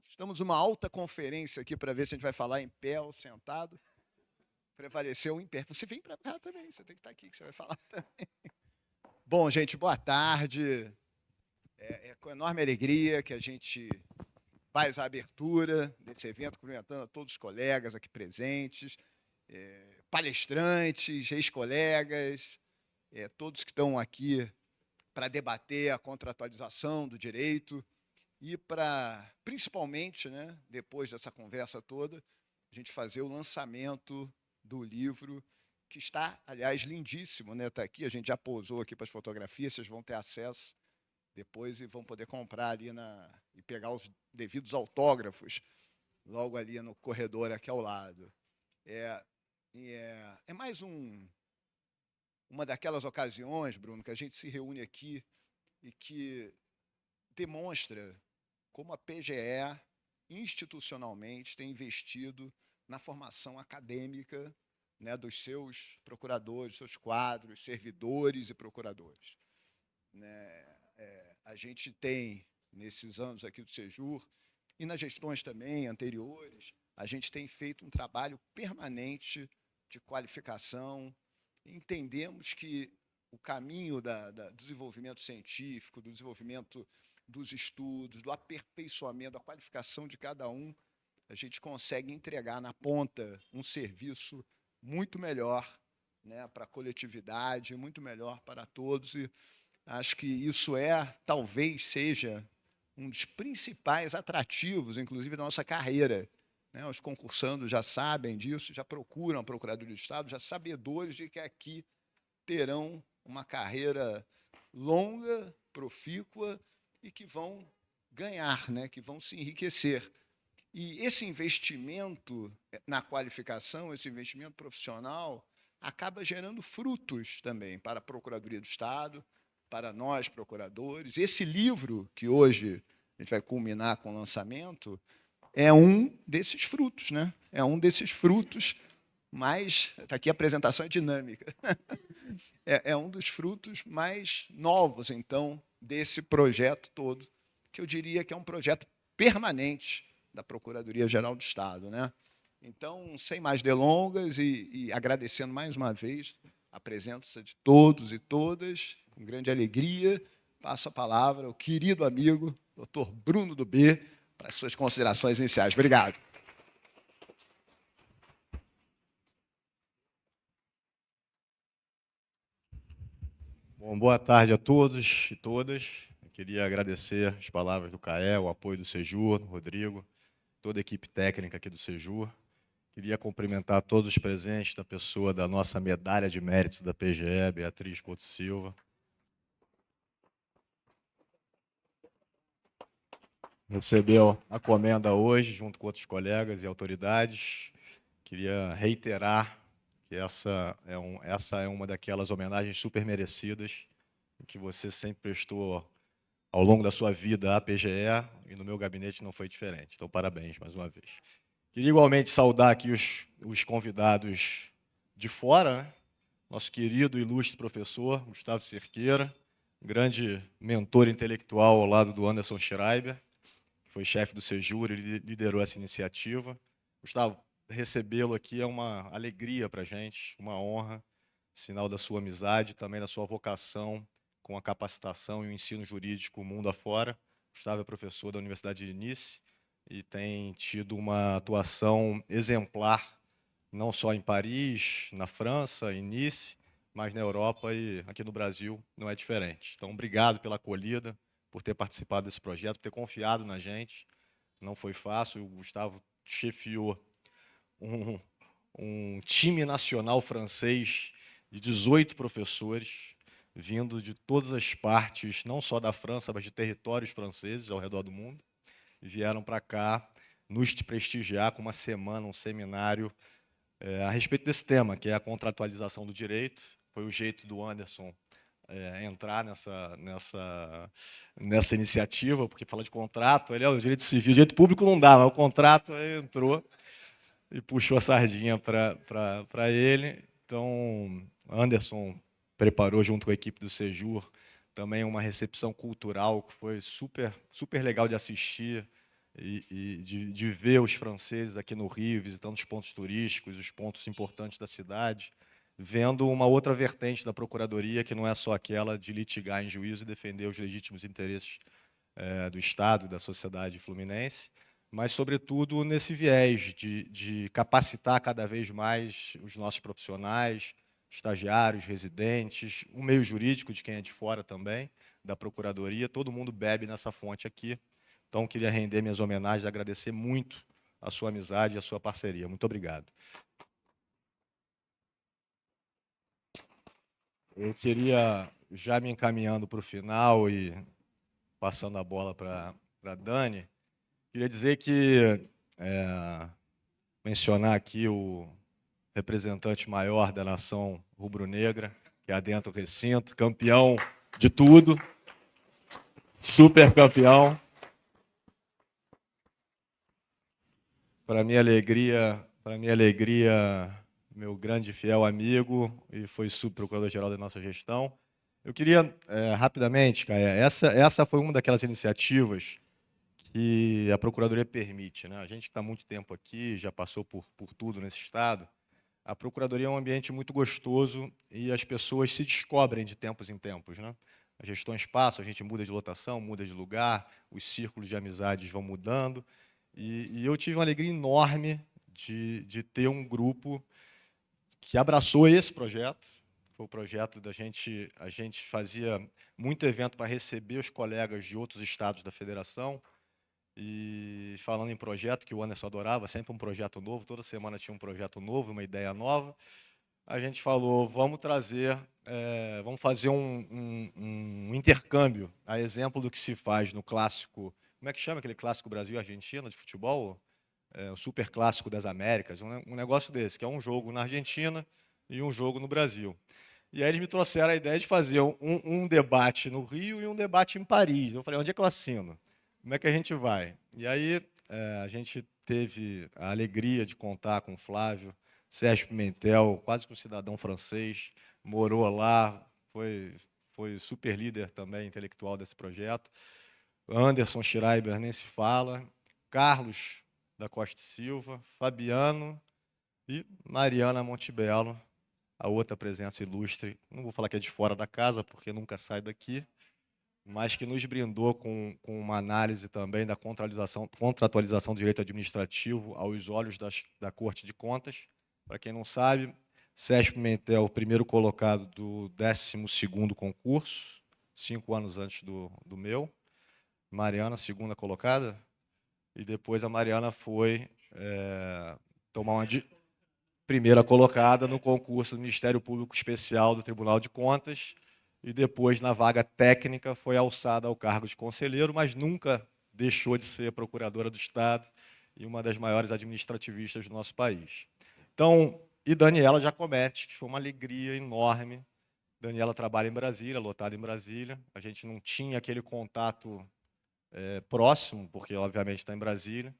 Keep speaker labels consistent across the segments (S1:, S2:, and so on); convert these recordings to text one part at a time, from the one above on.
S1: Estamos numa alta conferência aqui para ver se a gente vai falar em pé ou sentado. Prevaleceu em pé. Você vem para cá também, você tem que estar aqui que você vai falar também. Bom, gente, boa tarde. É com enorme alegria que a gente faz a abertura desse evento, cumprimentando a todos os colegas aqui presentes, palestrantes, ex-colegas, todos que estão aqui para debater a contratualização do direito e para, principalmente, né, depois dessa conversa toda, a gente fazer o lançamento do livro, que está, aliás, lindíssimo, né? Está aqui, a gente já posou aqui para as fotografias, vocês vão ter acesso depois e vão poder comprar ali e pegar os devidos autógrafos logo ali no corredor aqui ao lado. É mais uma daquelas ocasiões, Bruno, que a gente se reúne aqui e que demonstra como a PGE, institucionalmente, tem investido na formação acadêmica, né, dos seus procuradores, seus quadros, servidores e procuradores. A gente tem, nesses anos aqui do Sejur, e nas gestões também anteriores, a gente tem feito um trabalho permanente de qualificação. Entendemos que o caminho do desenvolvimento científico, do desenvolvimento dos estudos, do aperfeiçoamento, da qualificação de cada um, a gente consegue entregar na ponta um serviço muito melhor, né, para a coletividade, muito melhor para todos. E acho que isso talvez seja um dos principais atrativos, inclusive, da nossa carreira. Né? Os concursandos já sabem disso, já procuram a Procuradoria do Estado, já sabedores de que aqui terão uma carreira longa, profícua e que vão ganhar, né? Que vão se enriquecer. E esse investimento na qualificação, esse investimento profissional, acaba gerando frutos também para a Procuradoria do Estado, para nós, procuradores. Esse livro, que hoje a gente vai culminar com o lançamento, é um desses frutos, né? É um desses frutos, mas está aqui a apresentação é dinâmica. É um dos frutos mais novos, então, desse projeto todo, que eu diria que é um projeto permanente da Procuradoria-Geral do Estado, né? Então, sem mais delongas e agradecendo mais uma vez a presença de todos e todas, com grande alegria, passo a palavra ao querido amigo, doutor Bruno do B, para as suas considerações iniciais. Obrigado.
S2: Bom, boa tarde a todos e todas. Eu queria agradecer as palavras do CAE, o apoio do Sejur, do Rodrigo, toda a equipe técnica aqui do Sejur. Queria cumprimentar todos os presentes, da pessoa da nossa medalha de mérito da PGE, Beatriz Couto Silva. Recebeu a comenda hoje, junto com outros colegas e autoridades. Queria reiterar que essa é uma daquelas homenagens super merecidas que você sempre prestou ao longo da sua vida à PGE, e no meu gabinete não foi diferente. Então, parabéns mais uma vez. Queria igualmente saudar aqui os convidados de fora, né? Nosso querido e ilustre professor, Gustavo Cerqueira, grande mentor intelectual ao lado do Anderson Schreiber, que foi chefe do Sejur e liderou essa iniciativa. Gustavo, recebê-lo aqui é uma alegria para a gente, uma honra, sinal da sua amizade, também da sua vocação com a capacitação e o ensino jurídico mundo afora. Gustavo é professor da Universidade de Nice e tem tido uma atuação exemplar, não só em Paris, na França, em Nice, mas na Europa e aqui no Brasil não é diferente. Então, obrigado pela acolhida, por ter participado desse projeto, por ter confiado na gente. Não foi fácil, o Gustavo chefiou um time nacional francês de 18 professores, vindo de todas as partes, não só da França, mas de territórios franceses ao redor do mundo, e vieram para cá nos prestigiar com uma semana, um seminário a respeito desse tema, que é a contratualização do direito. Foi o jeito do Anderson entrar nessa iniciativa, porque fala de contrato, ele é o direito civil, o direito público não dá, mas o contrato aí entrou e puxou a sardinha para ele. Então, Anderson preparou, junto com a equipe do Sejur, também uma recepção cultural que foi super legal de assistir, e de ver os franceses aqui no Rio, visitando os pontos turísticos, os pontos importantes da cidade, vendo uma outra vertente da Procuradoria, que não é só aquela de litigar em juízo e defender os legítimos interesses do Estado e da sociedade fluminense, mas, sobretudo, nesse viés de capacitar cada vez mais os nossos profissionais, estagiários, residentes, o meio jurídico de quem é de fora também, da Procuradoria, todo mundo bebe nessa fonte aqui. Então, queria render minhas homenagens, agradecer muito a sua amizade e a sua parceria. Muito obrigado. Eu queria, já me encaminhando para o final e passando a bola para a Dani, queria dizer que, mencionar aqui o representante maior da nação rubro-negra, que adentra o recinto, campeão de tudo, super campeão. Para minha alegria, meu grande e fiel amigo, e foi subprocurador-geral da nossa gestão. Eu queria, rapidamente, Caia, essa foi uma daquelas iniciativas que a Procuradoria permite, né? A gente que está há muito tempo aqui, já passou por tudo nesse Estado, a Procuradoria é um ambiente muito gostoso e as pessoas se descobrem de tempos em tempos, né? As gestões passam, a gente muda de lotação, muda de lugar, os círculos de amizades vão mudando, e eu tive uma alegria enorme de ter um grupo que abraçou esse projeto. Foi o projeto da gente, a gente fazia muito evento para receber os colegas de outros estados da federação, e falando em projeto, que o Anderson adorava, sempre um projeto novo, toda semana tinha um projeto novo, uma ideia nova, a gente falou, vamos trazer, vamos fazer um intercâmbio, a exemplo do que se faz no clássico, como é que chama aquele clássico Brasil e Argentina de futebol? O Super Clássico das Américas, um negócio desse, que é um jogo na Argentina e um jogo no Brasil. E aí eles me trouxeram a ideia de fazer um debate no Rio e um debate em Paris. Eu falei, onde é que eu assino? Como é que a gente vai? E aí a gente teve a alegria de contar com o Flávio, Sérgio Pimentel, quase que um cidadão francês, morou lá, foi super líder também intelectual desse projeto. Anderson Schreiber, nem se fala. Carlos da Costa Silva, Fabiano e Mariana Montebello, a outra presença ilustre, não vou falar que é de fora da casa, porque nunca sai daqui, mas que nos brindou com uma análise também da contratualização do direito administrativo aos olhos da Corte de Contas. Para quem não sabe, Sérgio Pimentel, primeiro colocado do 12º concurso, 5 anos antes do meu. Mariana, segunda colocada. E depois a Mariana foi tomar uma primeira colocada no concurso do Ministério Público Especial do Tribunal de Contas, e depois, na vaga técnica, foi alçada ao cargo de conselheiro, mas nunca deixou de ser procuradora do Estado e uma das maiores administrativistas do nosso país. Então, e Daniela Giacometti, que foi uma alegria enorme. Daniela trabalha em Brasília, lotada em Brasília. A gente não tinha aquele contato próximo, porque, obviamente, está em Brasília,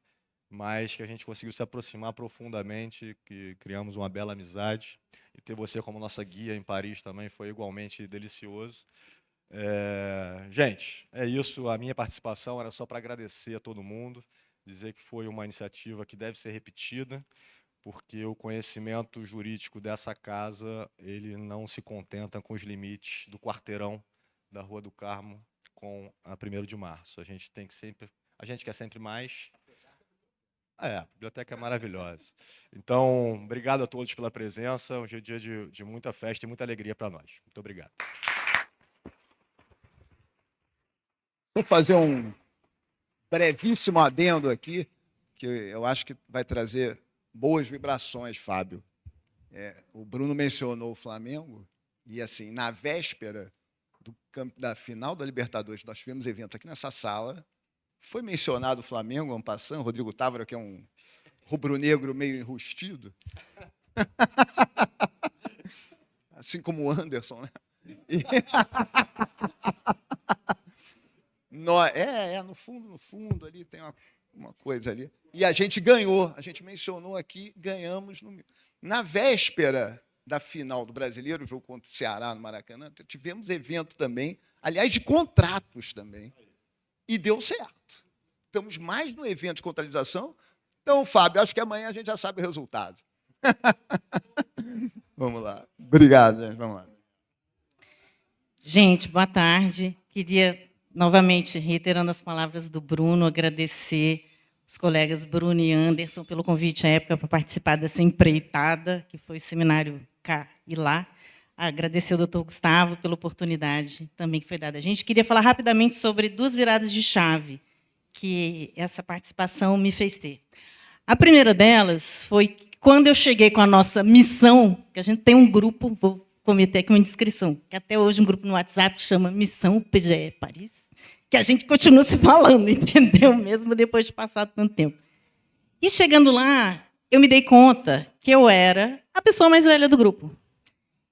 S2: mas que a gente conseguiu se aproximar profundamente, que criamos uma bela amizade. E ter você como nossa guia em Paris também foi igualmente delicioso. Gente, é isso. A minha participação era só para agradecer a todo mundo, dizer que foi uma iniciativa que deve ser repetida, porque o conhecimento jurídico dessa casa ele não se contenta com os limites do quarteirão da Rua do Carmo com a 1º de março. A gente quer sempre mais. A biblioteca é maravilhosa. Então, obrigado a todos pela presença. Hoje é dia de muita festa e muita alegria para nós. Muito obrigado.
S1: Vou fazer um brevíssimo adendo aqui, que eu acho que vai trazer boas vibrações, Fábio. O Bruno mencionou o Flamengo, e assim, na véspera da final da Libertadores, nós tivemos evento aqui nessa sala. Foi mencionado o Flamengo, en passant, Rodrigo Távora, que é um rubro-negro meio enrustido. Assim como o Anderson, né? No fundo, ali tem uma coisa ali. E a gente ganhou, a gente mencionou aqui, ganhamos. Na véspera da final do Brasileiro, o jogo contra o Ceará, no Maracanã, tivemos evento também, aliás, de contratos também. E deu certo. estamos mais no evento de contabilização. Então, Fábio, acho que amanhã a gente já sabe o resultado. Vamos lá. Obrigado, gente. Vamos lá.
S3: Gente, boa tarde. Queria, novamente, reiterando as palavras do Bruno, agradecer os colegas Bruno e Anderson pelo convite à época para participar dessa empreitada, que foi o seminário cá e lá. Agradecer ao doutor Gustavo pela oportunidade também que foi dada a gente. Queria falar rapidamente sobre 2 viradas de chave que essa participação me fez ter. A primeira delas foi quando eu cheguei com a nossa missão, que a gente tem um grupo, vou cometer aqui uma indiscrição, que até hoje um grupo no WhatsApp que chama Missão PGE Paris, que a gente continua se falando, entendeu? Mesmo depois de passar tanto tempo. E chegando lá, eu me dei conta que eu era a pessoa mais velha do grupo.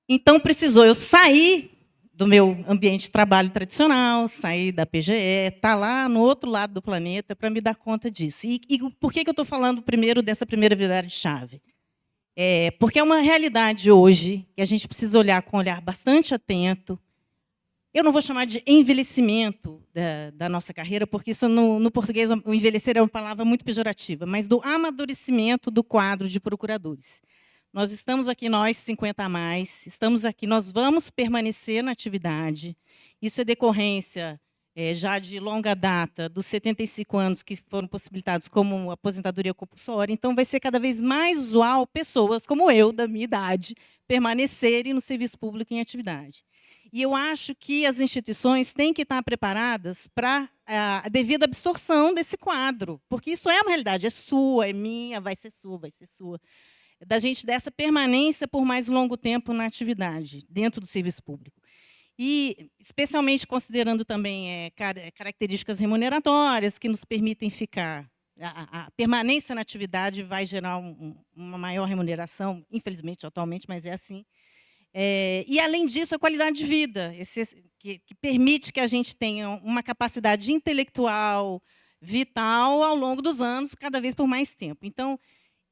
S3: Então, precisou eu sair do meu ambiente de trabalho tradicional, sair da PGE, estar lá no outro lado do planeta para me dar conta disso. E por que eu estou falando primeiro dessa primeira virada de chave? Porque é uma realidade hoje que a gente precisa olhar com um olhar bastante atento. Eu não vou chamar de envelhecimento da nossa carreira, porque isso no português, o envelhecer é uma palavra muito pejorativa, mas do amadurecimento do quadro de procuradores. Nós estamos aqui, nós, 50 a mais, estamos aqui, nós vamos permanecer na atividade. Isso é decorrência já de longa data, dos 75 anos que foram possibilitados como aposentadoria compulsória. Então, vai ser cada vez mais usual pessoas como eu, da minha idade, permanecerem no serviço público em atividade. E eu acho que as instituições têm que estar preparadas para a devida absorção desse quadro, porque isso é uma realidade, é sua, é minha, vai ser sua, vai ser sua. Da gente dessa permanência por mais longo tempo na atividade, dentro do serviço público. E, especialmente considerando também características remuneratórias que nos permitem ficar. A permanência na atividade vai gerar uma maior remuneração, infelizmente, atualmente, mas é assim. E, além disso, a qualidade de vida, que permite que a gente tenha uma capacidade intelectual, vital, ao longo dos anos, cada vez por mais tempo. Então,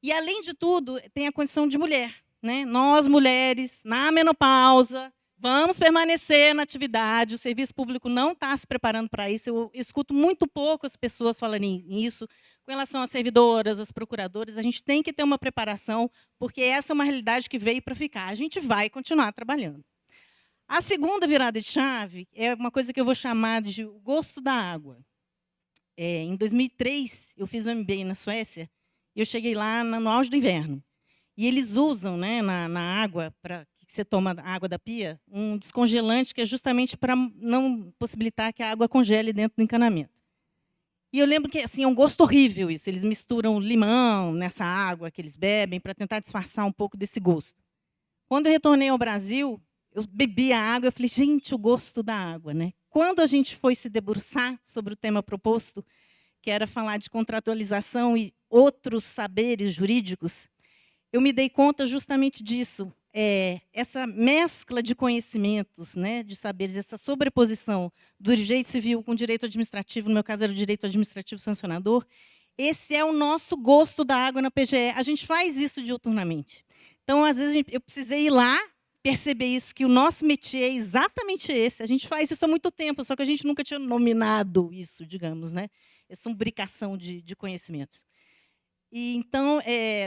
S3: e, além de tudo, tem a condição de mulher, né? Nós, mulheres, na menopausa, vamos permanecer na atividade, o serviço público não está se preparando para isso. Eu escuto muito pouco as pessoas falarem nisso. Com relação às servidoras, às procuradoras, a gente tem que ter uma preparação, porque essa é uma realidade que veio para ficar. A gente vai continuar trabalhando. A segunda virada de chave é uma coisa que eu vou chamar de o gosto da água. Em 2003, eu fiz um MBA na Suécia, e eu cheguei lá no auge do inverno. E eles usam, né, na água, para que você toma a água da pia, um descongelante que é justamente para não possibilitar que a água congele dentro do encanamento. E eu lembro que assim, é um gosto horrível isso. Eles misturam limão nessa água que eles bebem para tentar disfarçar um pouco desse gosto. Quando eu retornei ao Brasil, eu bebi a água e falei, gente, o gosto da água, né? Quando a gente foi se debruçar sobre o tema proposto, que era falar de contratualização e outros saberes jurídicos, eu me dei conta justamente disso. Essa mescla de conhecimentos, né, de saberes, essa sobreposição do direito civil com o direito administrativo, no meu caso era o direito administrativo sancionador, esse é o nosso gosto da água na PGE. A gente faz isso diuturnamente. Então, às vezes, eu precisei ir lá, perceber isso, que o nosso métier é exatamente esse. A gente faz isso há muito tempo, só que a gente nunca tinha nominado isso, digamos, né? Essa umbricação de conhecimentos. E, então,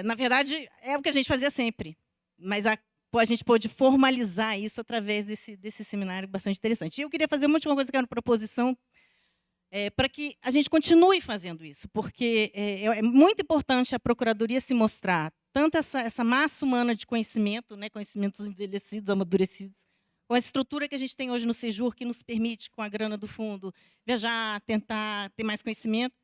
S3: na verdade, é o que a gente fazia sempre. Mas a gente pôde formalizar isso através desse seminário bastante interessante. E eu queria fazer uma última coisa, que era uma proposição, para que a gente continue fazendo isso, porque é muito importante a Procuradoria se mostrar, tanto essa massa humana de conhecimento, né, conhecimentos envelhecidos, amadurecidos, com a estrutura que a gente tem hoje no Sejur, que nos permite, com a grana do fundo, viajar, tentar ter mais conhecimento,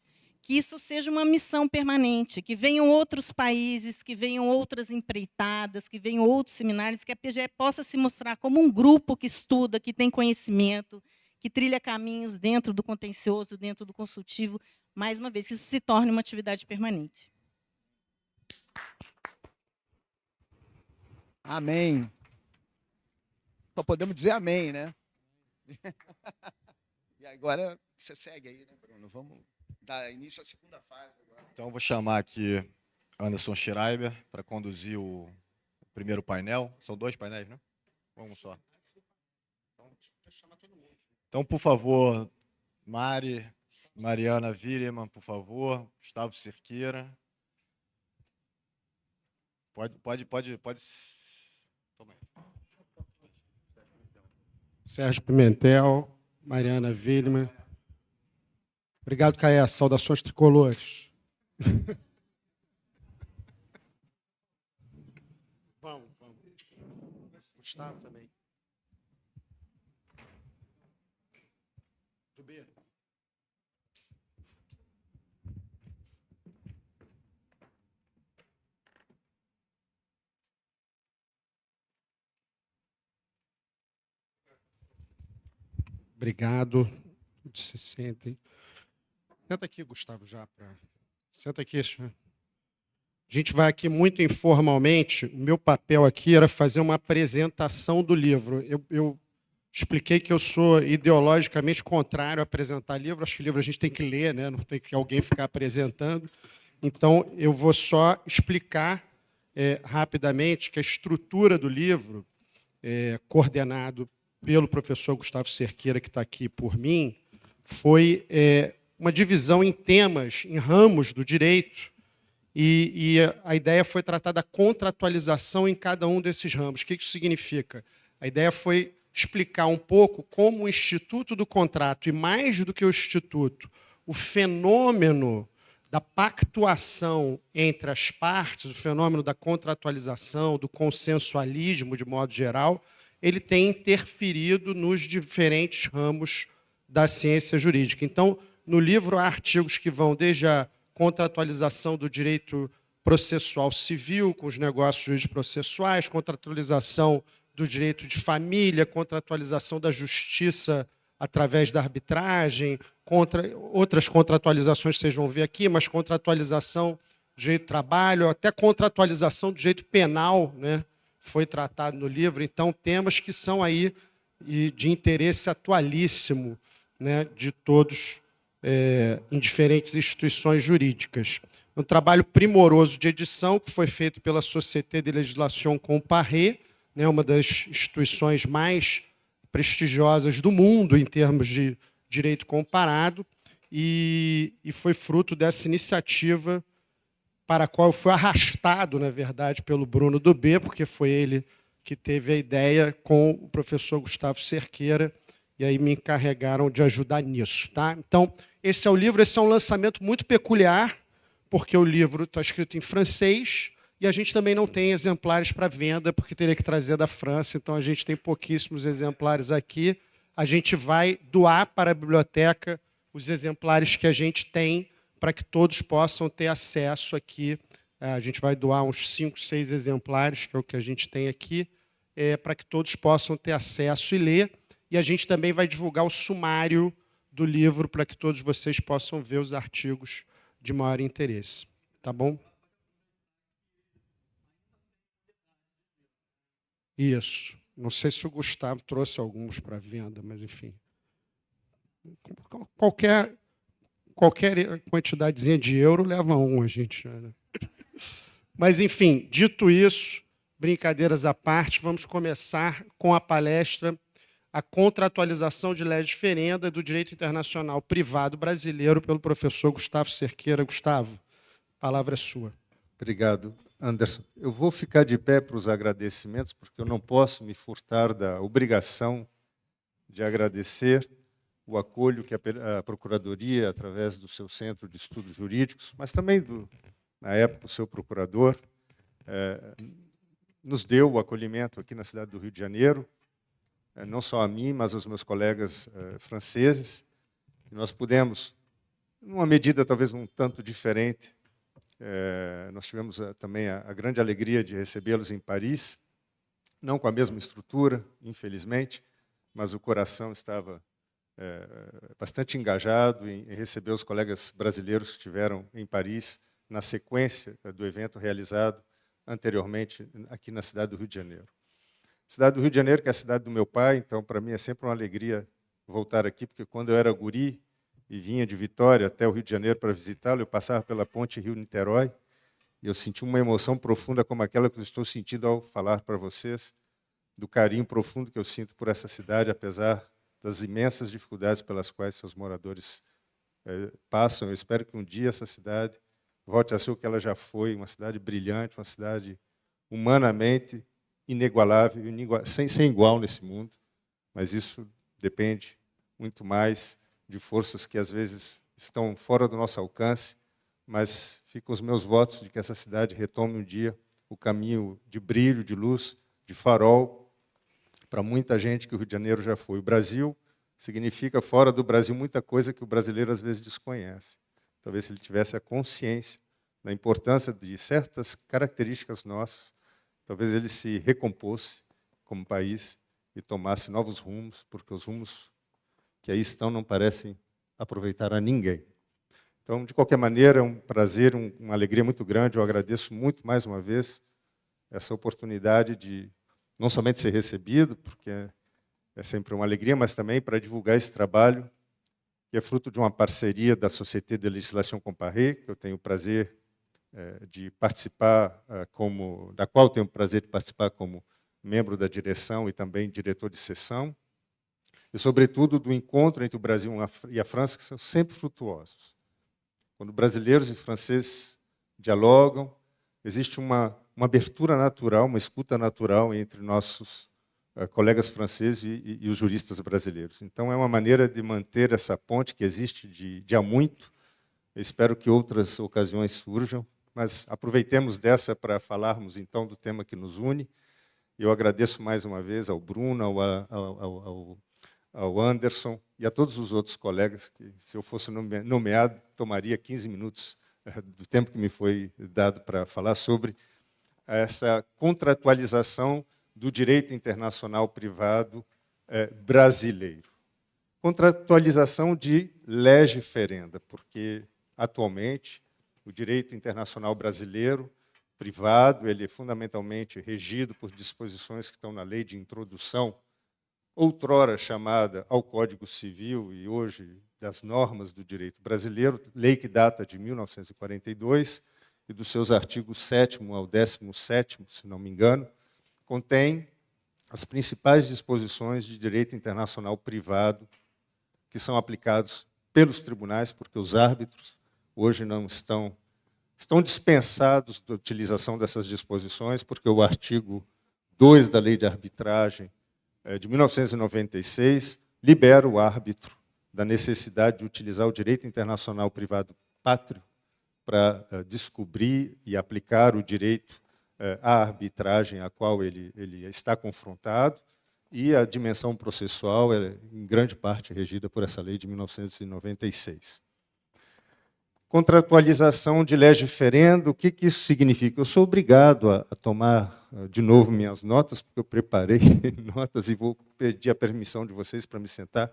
S3: que isso seja uma missão permanente, que venham outros países, que venham outras empreitadas, que venham outros seminários, que a PGE possa se mostrar como um grupo que estuda, que tem conhecimento, que trilha caminhos dentro do contencioso, dentro do consultivo, mais uma vez, que isso se torne uma atividade permanente.
S1: Amém. Só podemos dizer amém, né? E agora você segue aí, né, Bruno? Vamos dar início à segunda fase agora.
S2: Então, eu vou chamar aqui Anderson Schreiber para conduzir o primeiro painel. São 2 painéis, né? Vamos só. Então, por favor, Mari, Mariana Wileman, por favor. Gustavo Cerqueira. Pode. Toma aí.
S4: Sérgio Pimentel, Mariana Wileman. Obrigado, Caé. Saudações tricolores. Vamos. Gustavo também. Do B. Obrigado. Todos se sentem. Senta aqui, Gustavo, já. Senta aqui. A gente vai aqui muito informalmente. O meu papel aqui era fazer uma apresentação do livro. Eu expliquei que eu sou ideologicamente contrário a apresentar livro. Acho que livro a gente tem que ler, né? Não tem que alguém ficar apresentando. Então, eu vou só explicar rapidamente que a estrutura do livro, coordenado pelo professor Gustavo Cerqueira, que está aqui por mim, foi uma divisão em temas, em ramos do direito, e a ideia foi tratar da contratualização em cada um desses ramos. O que isso significa? A ideia foi explicar um pouco como o Instituto do Contrato, e mais do que o Instituto, o fenômeno da pactuação entre as partes, o fenômeno da contratualização, do consensualismo, de modo geral, ele tem interferido nos diferentes ramos da ciência jurídica. Então, no livro há artigos que vão desde a contratualização do direito processual civil com os negócios jurídicos processuais, contratualização do direito de família, contratualização da justiça através da arbitragem, outras contratualizações que vocês vão ver aqui, mas contratualização do direito do trabalho, até contratualização do direito penal, né, foi tratado no livro. Então, temas que são aí de interesse atualíssimo, né, de todos em diferentes instituições jurídicas. Um trabalho primoroso de edição que foi feito pela Société de Legislation Comparée, né, uma das instituições mais prestigiosas do mundo em termos de direito comparado, e foi fruto dessa iniciativa para a qual eu fui arrastado, na verdade, pelo Bruno do B, porque foi ele que teve a ideia com o professor Gustavo Cerqueira, e aí me encarregaram de ajudar nisso. Tá? Então, esse é o livro, esse é um lançamento muito peculiar, porque o livro está escrito em francês, e a gente também não tem exemplares para venda, porque teria que trazer da França, então a gente tem pouquíssimos exemplares aqui. A gente vai doar para a biblioteca os exemplares que a gente tem, para que todos possam ter acesso aqui. A gente vai doar uns 5, 6 exemplares, que é o que a gente tem aqui, para que todos possam ter acesso e ler. E a gente também vai divulgar o sumário do livro, para que todos vocês possam ver os artigos de maior interesse. Tá bom? Isso. Não sei se o Gustavo trouxe alguns para venda, mas, enfim. Qualquer quantidadezinha de euro leva um, a gente. Mas, enfim, dito isso, brincadeiras à parte, vamos começar com a palestra A Contratualização de Legis Ferenda do Direito Internacional Privado Brasileiro, pelo professor Gustavo Cerqueira. Gustavo, a palavra é sua.
S5: Obrigado, Anderson. Eu vou ficar de pé para os agradecimentos, porque eu não posso me furtar da obrigação de agradecer o acolho que a Procuradoria, através do seu Centro de Estudos Jurídicos, mas também, na época, o seu procurador, nos deu o acolhimento aqui na cidade do Rio de Janeiro, não só a mim, mas aos meus colegas franceses. E nós pudemos, numa medida talvez um tanto diferente, nós tivemos também a grande alegria de recebê-los em Paris, não com a mesma estrutura, infelizmente, mas o coração estava bastante engajado em receber os colegas brasileiros que estiveram em Paris na sequência do evento realizado anteriormente aqui na cidade do Rio de Janeiro. Cidade do Rio de Janeiro, que é a cidade do meu pai, então, para mim, é sempre uma alegria voltar aqui, porque quando eu era guri e vinha de Vitória até o Rio de Janeiro para visitá-lo, eu passava pela ponte Rio-Niterói, e eu senti uma emoção profunda como aquela que eu estou sentindo ao falar para vocês, do carinho profundo que eu sinto por essa cidade, apesar das imensas dificuldades pelas quais seus moradores passam. Eu espero que um dia essa cidade volte a ser o que ela já foi, uma cidade brilhante, uma cidade humanamente inigualável, sem igual nesse mundo. Mas isso depende muito mais de forças que, às vezes, estão fora do nosso alcance, mas ficam os meus votos de que essa cidade retome um dia o caminho de brilho, de luz, de farol, para muita gente que o Rio de Janeiro já foi. O Brasil significa, fora do Brasil, muita coisa que o brasileiro, às vezes, desconhece. Talvez, se ele tivesse a consciência da importância de certas características nossas, talvez ele se recompôsse como país e tomasse novos rumos, porque os rumos que aí estão não parecem aproveitar a ninguém. Então, de qualquer maneira, é um prazer, uma alegria muito grande. Eu agradeço muito, mais uma vez, essa oportunidade de não somente ser recebido, porque é sempre uma alegria, mas também para divulgar esse trabalho, que é fruto de uma parceria da Société de Législation Comparée, que eu tenho o prazer de participar, da qual eu tenho o prazer de participar como membro da direção e também diretor de sessão, e, sobretudo, do encontro entre o Brasil e a França, que são sempre frutuosos. Quando brasileiros e franceses dialogam, existe uma abertura natural, uma escuta natural entre nossos colegas franceses e os juristas brasileiros. Então, é uma maneira de manter essa ponte que existe de há muito. Eu espero que outras ocasiões surjam, mas aproveitemos dessa para falarmos, então, do tema que nos une. Eu agradeço mais uma vez ao Bruno, ao Anderson e a todos os outros colegas, que, se eu fosse nomeado, tomaria 15 minutos do tempo que me foi dado para falar sobre essa contratualização do direito internacional privado brasileiro. Contratualização de lege ferenda, porque, atualmente, o direito internacional brasileiro privado ele é fundamentalmente regido por disposições que estão na lei de introdução, outrora chamada ao Código Civil e hoje das normas do direito brasileiro, lei que data de 1942, e dos seus artigos 7º ao 17º, se não me engano, contém as principais disposições de direito internacional privado que são aplicados pelos tribunais, porque os árbitros hoje não estão dispensados da utilização dessas disposições, porque o artigo 2 da Lei de Arbitragem de 1996 libera o árbitro da necessidade de utilizar o direito internacional privado pátrio para descobrir e aplicar o direito à arbitragem a qual ele está confrontado, e a dimensão processual é, em grande parte, regida por essa lei de 1996. Contratualização de lege ferenda, o que isso significa? Eu sou obrigado a tomar de novo minhas notas, porque eu preparei notas e vou pedir a permissão de vocês para me sentar,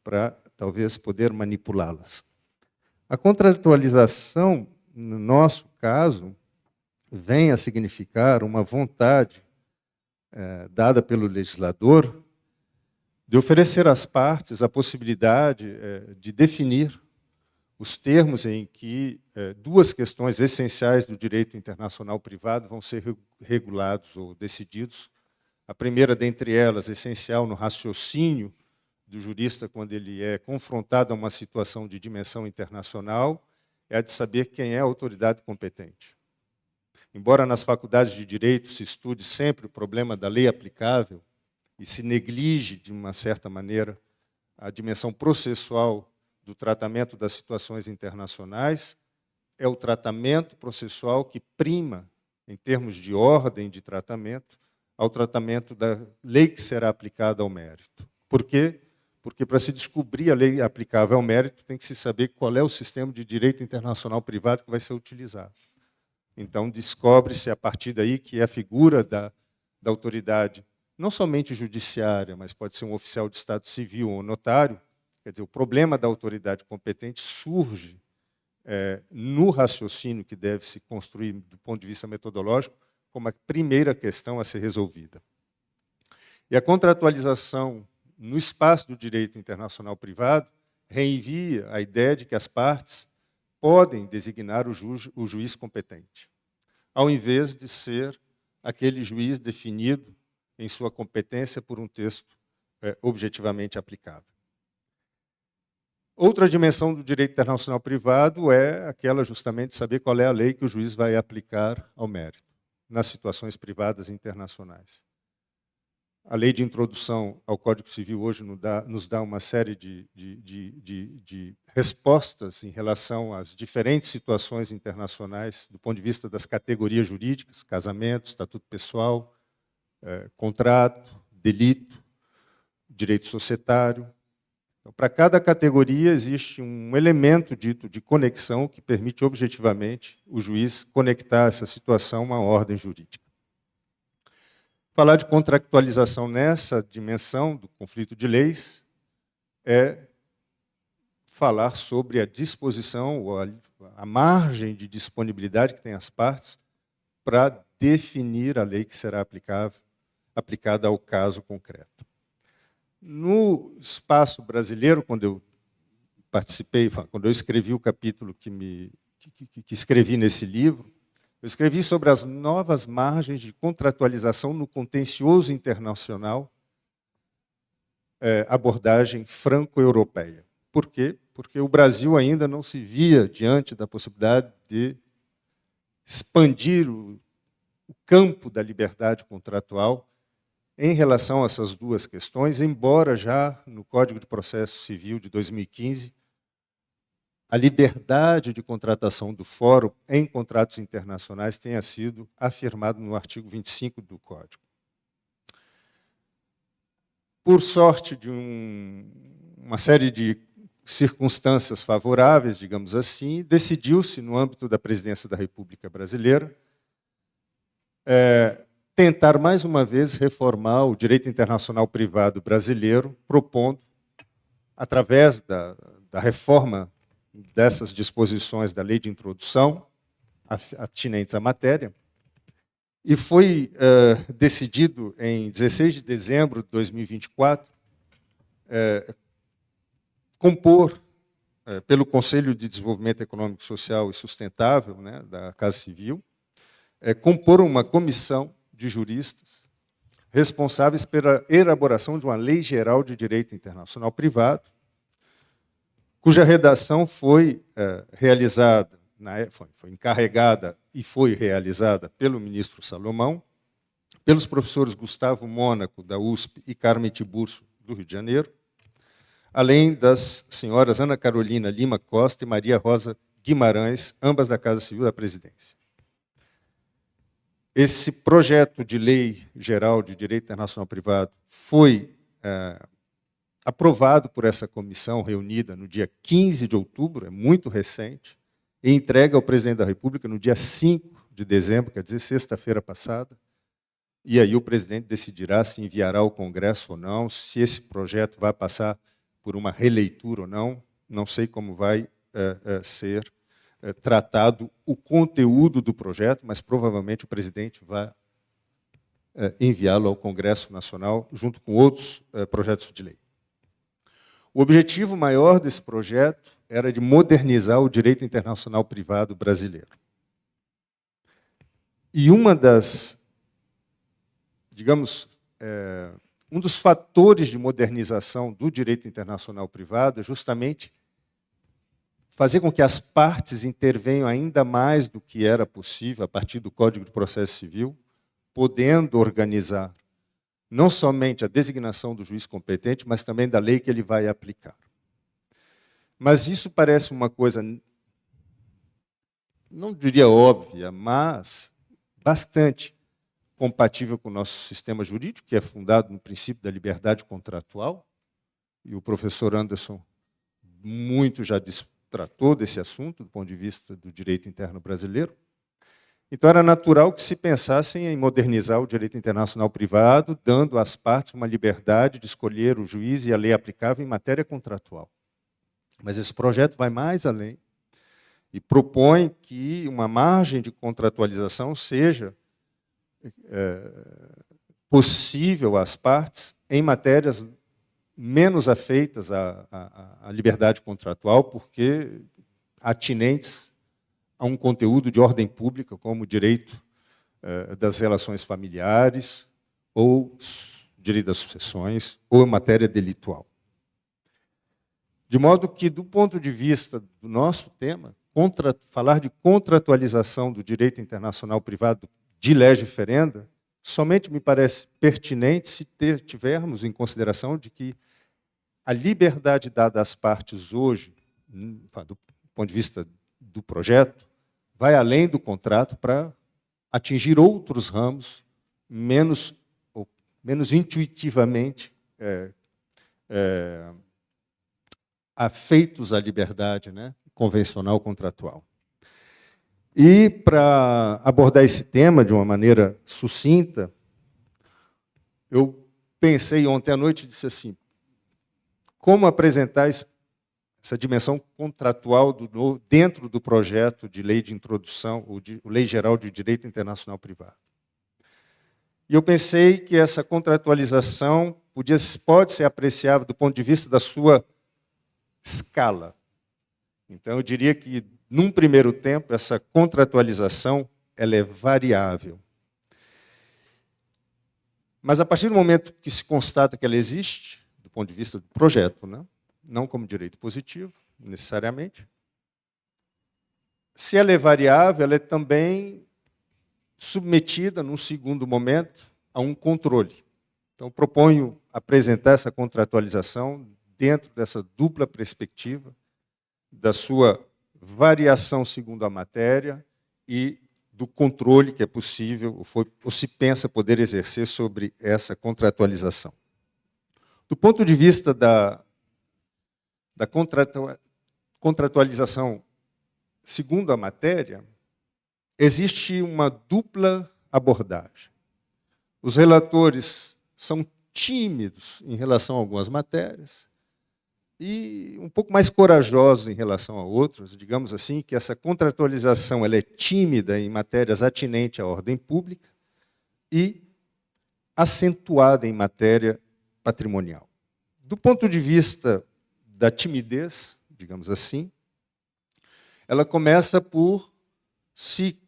S5: para talvez poder manipulá-las. A contratualização, no nosso caso, vem a significar uma vontade dada pelo legislador de oferecer às partes a possibilidade de definir os termos em que duas questões essenciais do direito internacional privado vão ser regulados ou decididos. A primeira dentre elas, essencial no raciocínio do jurista quando ele é confrontado a uma situação de dimensão internacional, é a de saber quem é a autoridade competente. Embora nas faculdades de direito se estude sempre o problema da lei aplicável e se neglige, de uma certa maneira, a dimensão processual do tratamento das situações internacionais, é o tratamento processual que prima, em termos de ordem de tratamento, ao tratamento da lei que será aplicada ao mérito. Por quê? Porque, para se descobrir a lei aplicável ao mérito, tem que se saber qual é o sistema de direito internacional privado que vai ser utilizado. Então, descobre-se, a partir daí, que é a figura da autoridade, não somente judiciária, mas pode ser um oficial de Estado civil ou um notário. Quer dizer, o problema da autoridade competente surge no raciocínio que deve se construir do ponto de vista metodológico como a primeira questão a ser resolvida. E a contratualização no espaço do direito internacional privado reenvia a ideia de que as partes podem designar o juiz competente, ao invés de ser aquele juiz definido em sua competência por um texto objetivamente aplicável. Outra dimensão do direito internacional privado é aquela justamente de saber qual é a lei que o juiz vai aplicar ao mérito, nas situações privadas internacionais. A lei de introdução ao Código Civil hoje nos dá uma série de respostas em relação às diferentes situações internacionais, do ponto de vista das categorias jurídicas, casamento, estatuto pessoal, contrato, delito, direito societário. Então, para cada categoria existe um elemento dito de conexão que permite objetivamente o juiz conectar essa situação a uma ordem jurídica. Falar de contractualização nessa dimensão do conflito de leis é falar sobre a disposição, ou a margem de disponibilidade que tem as partes para definir a lei que será aplicada ao caso concreto. No espaço brasileiro, quando eu participei, quando eu escrevi o capítulo que escrevi nesse livro, eu escrevi sobre as novas margens de contratualização no contencioso internacional, abordagem franco-europeia. Por quê? Porque o Brasil ainda não se via diante da possibilidade de expandir o campo da liberdade contratual em relação a essas duas questões, embora já no Código de Processo Civil de 2015, a liberdade de contratação do fórum em contratos internacionais tenha sido afirmado no artigo 25 do Código. Por sorte de uma série de circunstâncias favoráveis, digamos assim, decidiu-se, no âmbito da Presidência da República Brasileira, tentar, mais uma vez, reformar o direito internacional privado brasileiro, propondo, através da reforma dessas disposições da lei de introdução, atinentes à matéria, e foi decidido, em 16 de dezembro de 2024, compor, pelo Conselho de Desenvolvimento Econômico, Social e Sustentável, né, da Casa Civil, compor uma comissão de juristas responsáveis pela elaboração de uma lei geral de direito internacional privado, cuja redação foi realizada, foi encarregada e foi realizada pelo ministro Salomão, pelos professores Gustavo Mônaco, da USP, e Carmen Tiburcio, do Rio de Janeiro, além das senhoras Ana Carolina Lima Costa e Maria Rosa Guimarães, ambas da Casa Civil da Presidência. Esse projeto de lei geral de direito internacional privado foi aprovado por essa comissão reunida no dia 15 de outubro, é muito recente, e entregue ao presidente da República no dia 5 de dezembro, quer dizer, sexta-feira passada, e aí o presidente decidirá se enviará ao Congresso ou não, se esse projeto vai passar por uma releitura ou não sei como vai ser tratado o conteúdo do projeto, mas provavelmente o presidente vai enviá-lo ao Congresso Nacional, junto com outros projetos de lei. O objetivo maior desse projeto era de modernizar o direito internacional privado brasileiro. E uma das, digamos, um dos fatores de modernização do direito internacional privado é justamente fazer com que as partes intervenham ainda mais do que era possível a partir do Código de Processo Civil, podendo organizar não somente a designação do juiz competente, mas também da lei que ele vai aplicar. Mas isso parece uma coisa, não diria óbvia, mas bastante compatível com o nosso sistema jurídico, que é fundado no princípio da liberdade contratual, e o professor Anderson muito já tratou desse assunto, do ponto de vista do direito interno brasileiro. Então, era natural que se pensassem em modernizar o direito internacional privado, dando às partes uma liberdade de escolher o juiz e a lei aplicável em matéria contratual. Mas esse projeto vai mais além e propõe que uma margem de contratualização seja possível às partes em matérias menos afeitas à liberdade contratual, porque atinentes a um conteúdo de ordem pública, como o direito das relações familiares, ou direito das sucessões, ou matéria delitual. De modo que, do ponto de vista do nosso tema, falar de contratualização do direito internacional privado de lege ferenda, somente me parece pertinente se tivermos em consideração de que a liberdade dada às partes hoje, do ponto de vista do projeto, vai além do contrato para atingir outros ramos menos intuitivamente afeitos à liberdade, né, convencional contratual. E, para abordar esse tema de uma maneira sucinta, eu pensei ontem à noite e disse assim, como apresentar essa dimensão contratual dentro do projeto de lei de introdução, ou de Lei Geral de Direito Internacional Privado. E eu pensei que essa contratualização pode ser apreciável do ponto de vista da sua escala. Então, eu diria que, num primeiro tempo, essa contratualização ela é variável. Mas, a partir do momento que se constata que ela existe, do ponto de vista do projeto, né? Não como direito positivo, necessariamente, se ela é variável, ela é também submetida, num segundo momento, a um controle. Então, proponho apresentar essa contratualização dentro dessa dupla perspectiva da sua variação segundo a matéria e do controle que é possível ou se pensa poder exercer sobre essa contratualização. Do ponto de vista da contratualização segundo a matéria, existe uma dupla abordagem. Os relatores são tímidos em relação a algumas matérias e um pouco mais corajosos em relação a outras. Digamos assim, que essa contratualização ela é tímida em matérias atinentes à ordem pública e acentuada em matéria patrimonial. Do ponto de vista da timidez, digamos assim, ela começa por se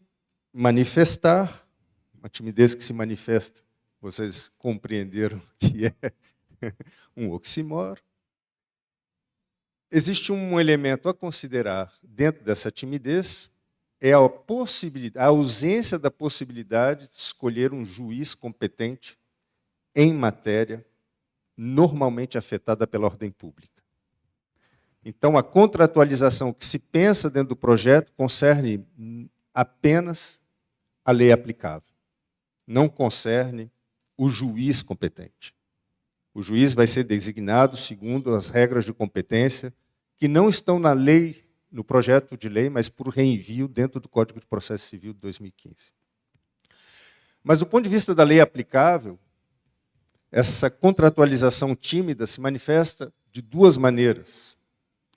S5: manifestar, uma timidez que se manifesta, vocês compreenderam que é um oxímoro. Existe um elemento a considerar dentro dessa timidez, é a ausência da possibilidade de escolher um juiz competente em matéria normalmente afetada pela ordem pública. Então, a contratualização que se pensa dentro do projeto concerne apenas a lei aplicável. Não concerne o juiz competente. O juiz vai ser designado segundo as regras de competência que não estão na lei, no projeto de lei, mas por reenvio dentro do Código de Processo Civil de 2015. Mas, do ponto de vista da lei aplicável, essa contratualização tímida se manifesta de duas maneiras.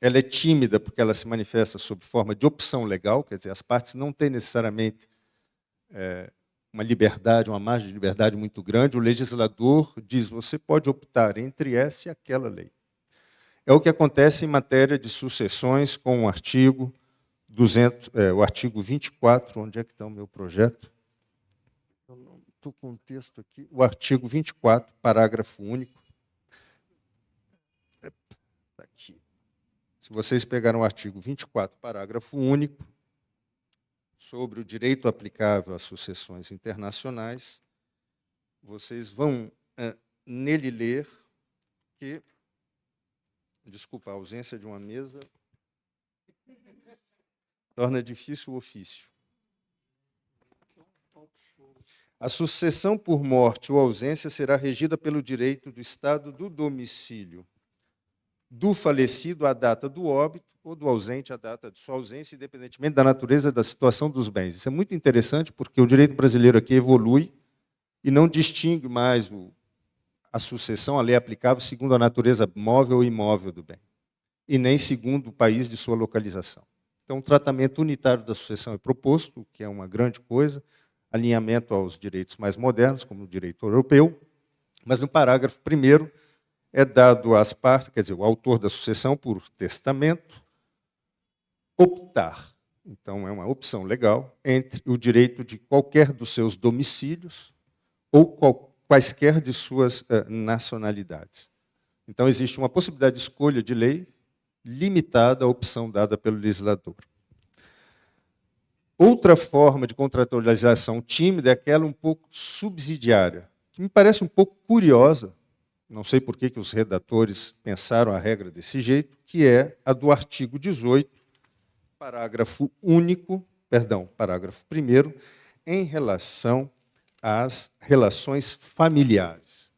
S5: Ela é tímida porque ela se manifesta sob forma de opção legal, quer dizer, as partes não têm necessariamente uma liberdade, uma margem de liberdade muito grande. O legislador diz, você pode optar entre essa e aquela lei. É o que acontece em matéria de sucessões com o artigo 24, onde é que está o meu projeto? Eu não estou com o texto aqui. O artigo 24, parágrafo único. Está aqui. Se vocês pegaram o artigo 24, parágrafo único, sobre o direito aplicável às sucessões internacionais, vocês vão nele ler que, desculpa, a ausência de uma mesa torna difícil o ofício. A sucessão por morte ou ausência será regida pelo direito do estado do domicílio do falecido à data do óbito ou do ausente à data de sua ausência, independentemente da natureza da situação dos bens. Isso é muito interessante porque o direito brasileiro aqui evolui e não distingue mais a sucessão, a lei aplicável, segundo a natureza móvel ou imóvel do bem, e nem segundo o país de sua localização. Então, o tratamento unitário da sucessão é proposto, o que é uma grande coisa, alinhamento aos direitos mais modernos, como o direito europeu, mas no parágrafo 1º é dado às partes, quer dizer, o autor da sucessão, por testamento, optar. Então, é uma opção legal entre o direito de qualquer dos seus domicílios ou quaisquer de suas nacionalidades. Então, existe uma possibilidade de escolha de lei limitada à opção dada pelo legislador. Outra forma de contratualização tímida é aquela um pouco subsidiária, que me parece um pouco curiosa, não sei por que os redatores pensaram a regra desse jeito, que é a do artigo 18, parágrafo 1º, em relação às relações familiares.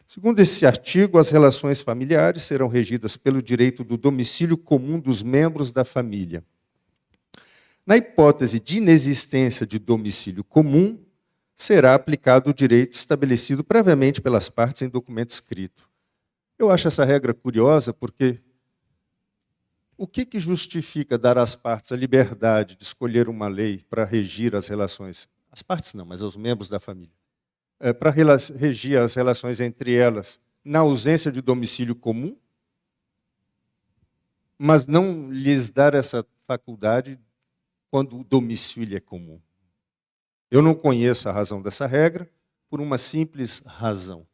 S5: Segundo esse artigo, as relações familiares serão regidas pelo direito do domicílio comum dos membros da família. Na hipótese de inexistência de domicílio comum, será aplicado o direito estabelecido previamente pelas partes em documento escrito. Eu acho essa regra curiosa porque o que justifica dar às partes a liberdade de escolher uma lei para regir as relações? As partes não, mas aos membros da família. Para regir as relações entre elas na ausência de domicílio comum, mas não lhes dar essa faculdade quando o domicílio é comum. Eu não conheço a razão dessa regra por uma simples razão.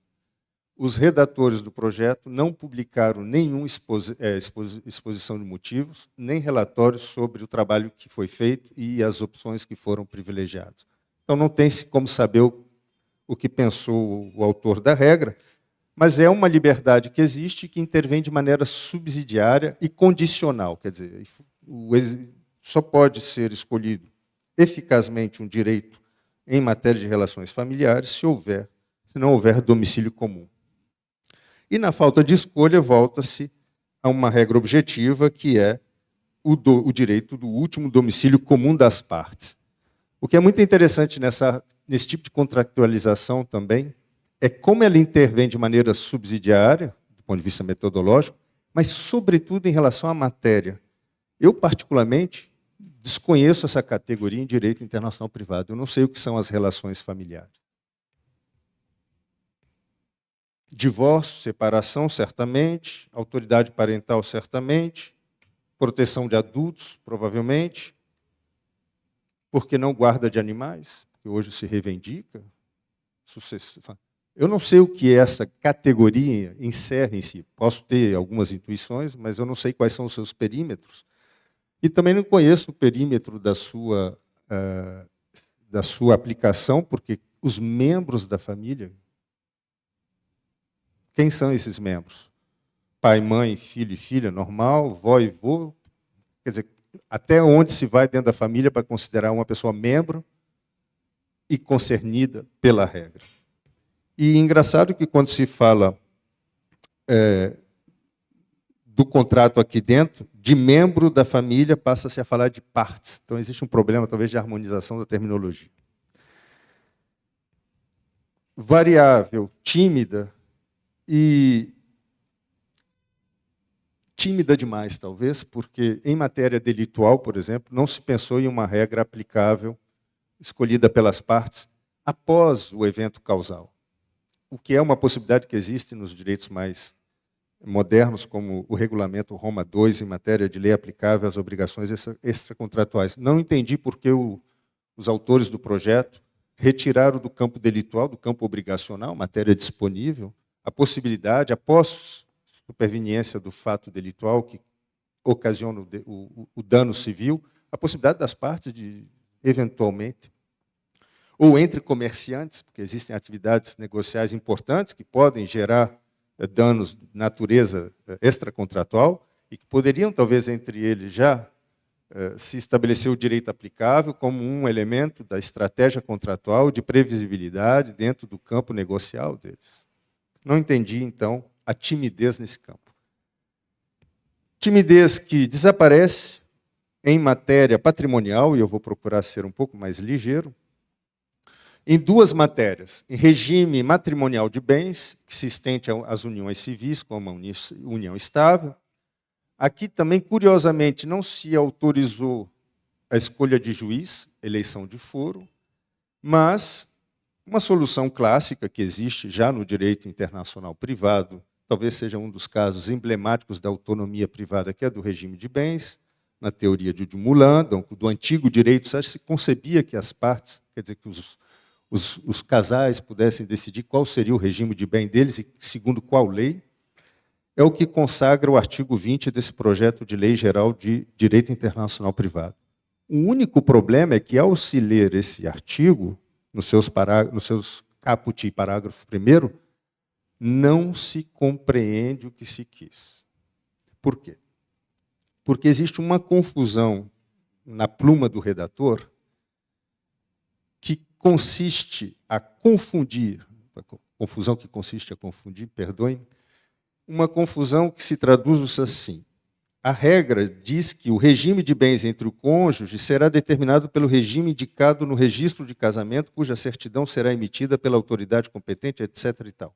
S5: Os redatores do projeto não publicaram nenhuma exposição de motivos, nem relatórios sobre o trabalho que foi feito e as opções que foram privilegiadas. Então, não tem-se como saber o que pensou o autor da regra, mas é uma liberdade que existe e que intervém de maneira subsidiária e condicional. Quer dizer, só pode ser escolhido eficazmente um direito em matéria de relações familiares se não houver domicílio comum. E, na falta de escolha, volta-se a uma regra objetiva, que é o direito do último domicílio comum das partes. O que é muito interessante nesse tipo de contratualização também é como ela intervém de maneira subsidiária, do ponto de vista metodológico, mas, sobretudo, em relação à matéria. Eu, particularmente, desconheço essa categoria em direito internacional privado. Eu não sei o que são as relações familiares. Divórcio, separação, certamente. Autoridade parental, certamente. Proteção de adultos, provavelmente. Porque não guarda de animais, que hoje se reivindica. Eu não sei o que essa categoria encerra em si. Posso ter algumas intuições, mas eu não sei quais são os seus perímetros. E também não conheço o perímetro da sua aplicação, porque os membros da família, quem são esses membros? Pai, mãe, filho e filha, normal, vó e vô. Quer dizer, até onde se vai dentro da família para considerar uma pessoa membro e concernida pela regra. E engraçado que quando se fala do contrato aqui dentro, de membro da família passa-se a falar de partes. Então, existe um problema, talvez, de harmonização da terminologia. Variável, tímida e tímida demais, talvez, porque em matéria delitual, por exemplo, não se pensou em uma regra aplicável, escolhida pelas partes, após o evento causal. O que é uma possibilidade que existe nos direitos mais modernos, como o regulamento Roma II, em matéria de lei aplicável às obrigações extracontratuais. Não entendi por que os autores do projeto retiraram do campo delitual, do campo obrigacional, matéria disponível, a possibilidade, após superveniência do fato delitual que ocasiona o dano civil, a possibilidade das partes de, eventualmente, ou entre comerciantes, porque existem atividades negociais importantes que podem gerar danos de natureza extracontratual e que poderiam, talvez, entre eles já se estabelecer o direito aplicável como um elemento da estratégia contratual de previsibilidade dentro do campo negocial deles. Não entendi, então, a timidez nesse campo. Timidez que desaparece em matéria patrimonial, e eu vou procurar ser um pouco mais ligeiro, em duas matérias. Em regime matrimonial de bens, que se estende às uniões civis, como a união estável. Aqui também, curiosamente, não se autorizou a escolha de juiz, eleição de foro, mas uma solução clássica que existe já no direito internacional privado, talvez seja um dos casos emblemáticos da autonomia privada, que é do regime de bens, na teoria de Dumoulin, do antigo direito, já se concebia que as partes, quer dizer, que os casais pudessem decidir qual seria o regime de bem deles e segundo qual lei. é o que consagra o artigo 20 desse projeto de lei geral de direito internacional privado. O único problema é que, ao se ler esse artigo, nos seus caput e parágrafo 1º, não se compreende o que se quis. Por quê? Porque existe uma confusão na pluma do redator que consiste a confundir, confusão que consiste a confundir, perdoem, uma confusão que se traduz assim. A regra diz que o regime de bens entre o cônjuge será determinado pelo regime indicado no registro de casamento, cuja certidão será emitida pela autoridade competente, etc. e tal,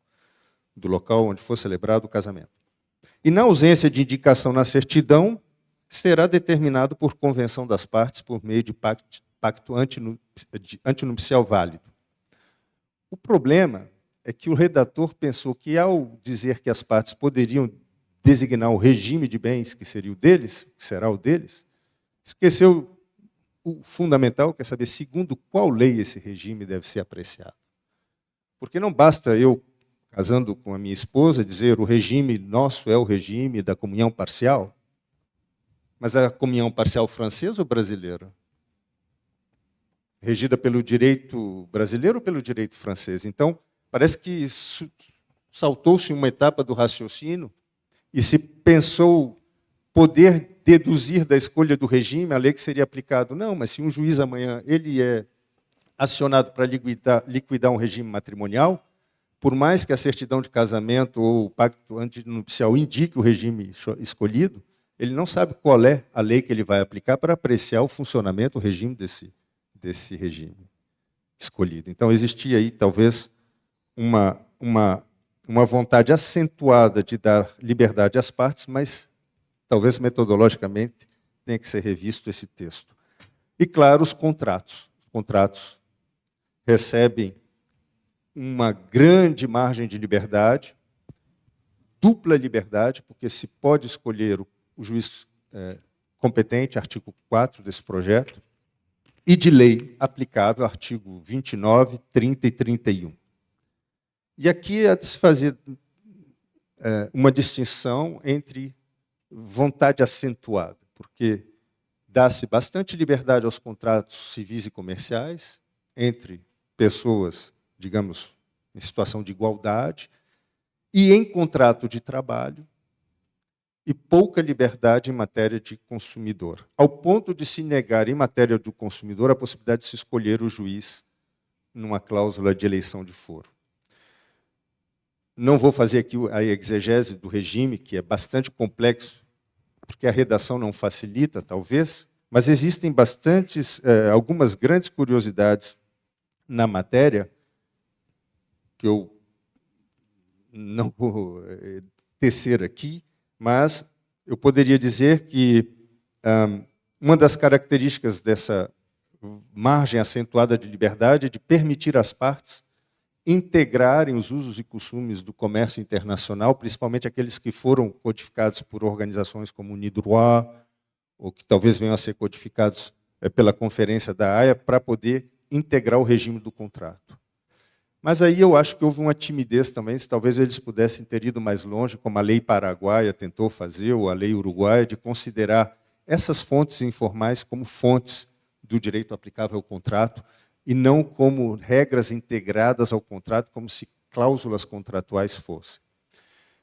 S5: do local onde for celebrado o casamento. E, na ausência de indicação na certidão, será determinado por convenção das partes por meio de pacto antinupcial válido. O problema é que o redator pensou que, ao dizer que as partes poderiam designar o regime de bens que seria o deles, que será o deles, esqueceu o fundamental, quer saber segundo qual lei esse regime deve ser apreciado. Porque não basta eu, casando com a minha esposa, dizer o regime nosso é o regime da comunhão parcial, mas a comunhão parcial francesa ou brasileira? Regida pelo direito brasileiro ou pelo direito francês? Então, parece que saltou-se uma etapa do raciocínio e se pensou poder deduzir da escolha do regime a lei que seria aplicado. Não, mas se um juiz amanhã ele é acionado para liquidar um regime matrimonial, por mais que a certidão de casamento ou o pacto antinupcial indique o regime escolhido, ele não sabe qual é a lei que ele vai aplicar para apreciar o funcionamento, o regime desse regime escolhido. Então, existia aí, talvez, uma vontade acentuada de dar liberdade às partes, mas talvez metodologicamente tenha que ser revisto esse texto. E, claro, os contratos. Os contratos recebem uma grande margem de liberdade, dupla liberdade, porque se pode escolher o juiz competente, artigo 4 desse projeto, e de lei aplicável, artigo 29, 30 e 31. E aqui há de se fazer uma distinção entre vontade acentuada, porque dá-se bastante liberdade aos contratos civis e comerciais entre pessoas, digamos, em situação de igualdade, e em contrato de trabalho, e pouca liberdade em matéria de consumidor, ao ponto de se negar, em matéria do consumidor, a possibilidade de se escolher o juiz numa cláusula de eleição de foro. Não vou fazer aqui a exegese do regime, que é bastante complexo, porque a redação não facilita, talvez, mas existem algumas grandes curiosidades na matéria, que eu não vou tecer aqui, mas eu poderia dizer que uma das características dessa margem acentuada de liberdade é de permitir às partes integrarem os usos e costumes do comércio internacional, principalmente aqueles que foram codificados por organizações como o NIDROIT, ou que talvez venham a ser codificados pela Conferência da Haia, para poder integrar o regime do contrato. Mas aí eu acho que houve uma timidez também, se talvez eles pudessem ter ido mais longe, como a lei paraguaia tentou fazer, ou a lei uruguaia, de considerar essas fontes informais como fontes do direito aplicável ao contrato, e não como regras integradas ao contrato, como se cláusulas contratuais fossem.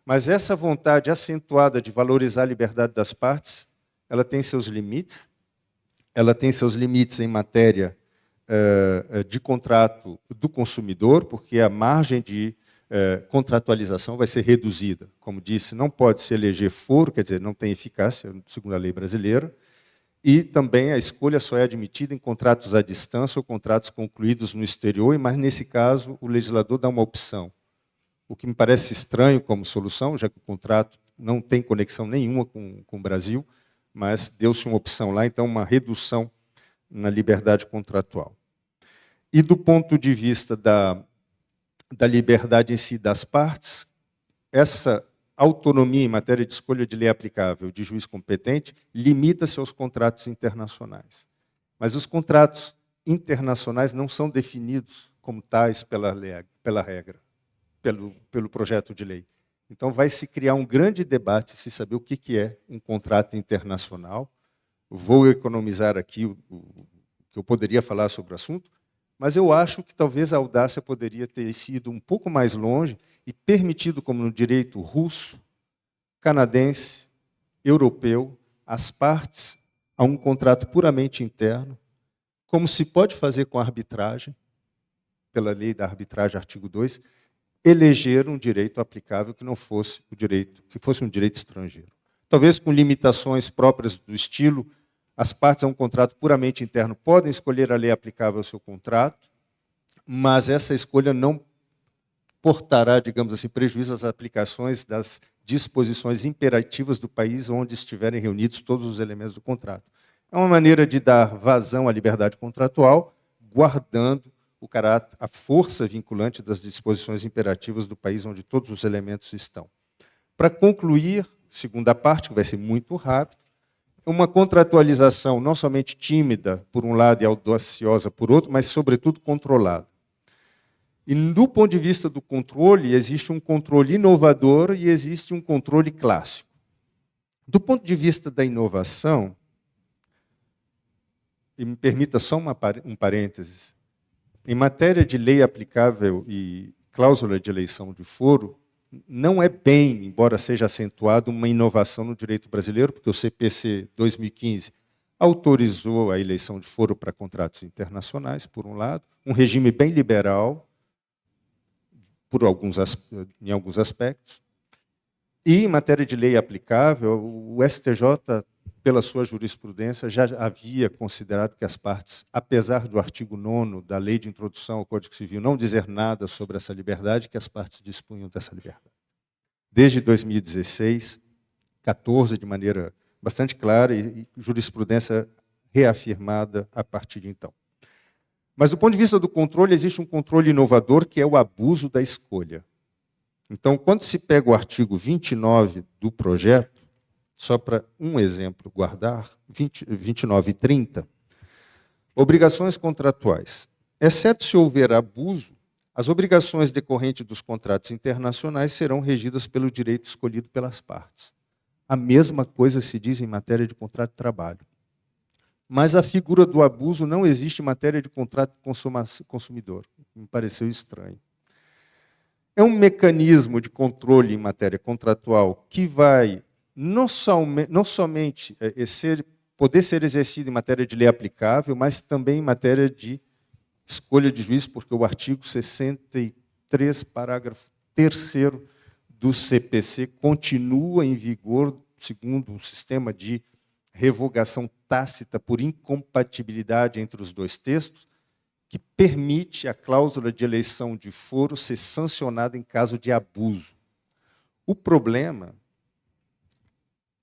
S5: Mas essa vontade acentuada de valorizar a liberdade das partes, ela tem seus limites. Ela tem seus limites em matéria de contrato do consumidor, porque a margem de contratualização vai ser reduzida. Como disse, não pode se eleger foro, quer dizer, não tem eficácia, segundo a lei brasileira, e também a escolha só é admitida em contratos à distância ou contratos concluídos no exterior, mas, nesse caso, o legislador dá uma opção. O que me parece estranho como solução, já que o contrato não tem conexão nenhuma com o Brasil, mas deu-se uma opção lá, então uma redução na liberdade contratual. E do ponto de vista da liberdade em si das partes, essa autonomia em matéria de escolha de lei aplicável de juiz competente limita-se aos contratos internacionais. Mas os contratos internacionais não são definidos como tais pela regra, pelo projeto de lei. Então, vai se criar um grande debate se saber o que é um contrato internacional. Vou economizar aqui o que eu poderia falar sobre o assunto, mas eu acho que talvez a audácia poderia ter sido um pouco mais longe e permitido, como no direito russo, canadense, europeu, as partes a um contrato puramente interno, como se pode fazer com a arbitragem, pela lei da arbitragem, artigo 2, eleger um direito aplicável que não fosse o direito, que fosse um direito estrangeiro. Talvez com limitações próprias do estilo, as partes a um contrato puramente interno podem escolher a lei aplicável ao seu contrato, mas essa escolha não portará, digamos assim, prejuízo às aplicações das disposições imperativas do país onde estiverem reunidos todos os elementos do contrato. É uma maneira de dar vazão à liberdade contratual, guardando o caráter, a força vinculante das disposições imperativas do país onde todos os elementos estão. Para concluir, segunda parte, que vai ser muito rápido, uma contratualização não somente tímida, por um lado, e audaciosa, por outro, mas, sobretudo, controlada. E, do ponto de vista do controle, existe um controle inovador e existe um controle clássico. Do ponto de vista da inovação, e me permita só um parênteses, em matéria de lei aplicável e cláusula de eleição de foro, não é bem, embora seja acentuado, uma inovação no direito brasileiro, porque o CPC 2015 autorizou a eleição de foro para contratos internacionais, por um lado, um regime bem liberal, em alguns aspectos. E, em matéria de lei aplicável, o STJ, pela sua jurisprudência, já havia considerado que as partes, apesar do artigo 9º da Lei de Introdução ao Código Civil não dizer nada sobre essa liberdade, que as partes dispunham dessa liberdade. Desde 2016, 14, de maneira bastante clara, e jurisprudência reafirmada a partir de então. Mas, do ponto de vista do controle, existe um controle inovador, que é o abuso da escolha. Então, quando se pega o artigo 29 do projeto, só para um exemplo guardar, 29 e 30, obrigações contratuais. Exceto se houver abuso, as obrigações decorrentes dos contratos internacionais serão regidas pelo direito escolhido pelas partes. A mesma coisa se diz em matéria de contrato de trabalho. Mas a figura do abuso não existe em matéria de contrato de consumidor. Me pareceu estranho. É um mecanismo de controle em matéria contratual que vai não somente poder ser exercido em matéria de lei aplicável, mas também em matéria de escolha de juiz, porque o artigo 63, parágrafo 3º do CPC continua em vigor, segundo um sistema de revogação tácita por incompatibilidade entre os dois textos, que permite a cláusula de eleição de foro ser sancionada em caso de abuso. O problema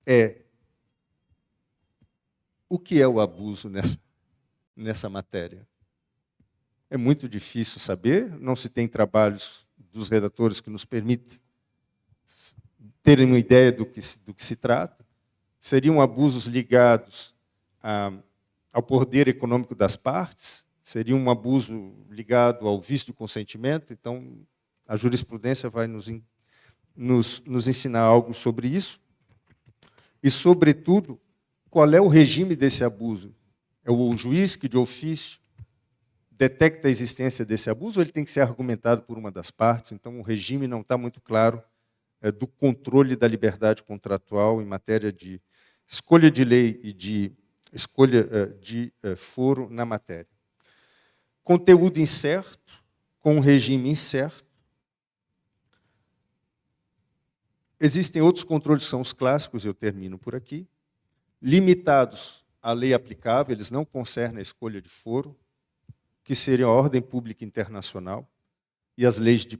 S5: é o que é o abuso nessa matéria. É muito difícil saber, não se tem trabalhos dos redatores que nos permitem terem uma ideia do que se trata. Seriam abusos ligados ao poder econômico das partes, seria um abuso ligado ao vício do consentimento. Então, a jurisprudência vai nos ensinar algo sobre isso. E, sobretudo, qual é o regime desse abuso? É o juiz que, de ofício, detecta a existência desse abuso ou ele tem que ser argumentado por uma das partes? Então, o regime não está muito claro do controle da liberdade contratual em matéria de escolha de lei e de escolha de foro na matéria. Conteúdo incerto, com um regime incerto. Existem outros controles que são os clássicos, eu termino por aqui, limitados à lei aplicável, eles não concernem a escolha de foro, que seriam a ordem pública internacional e as leis de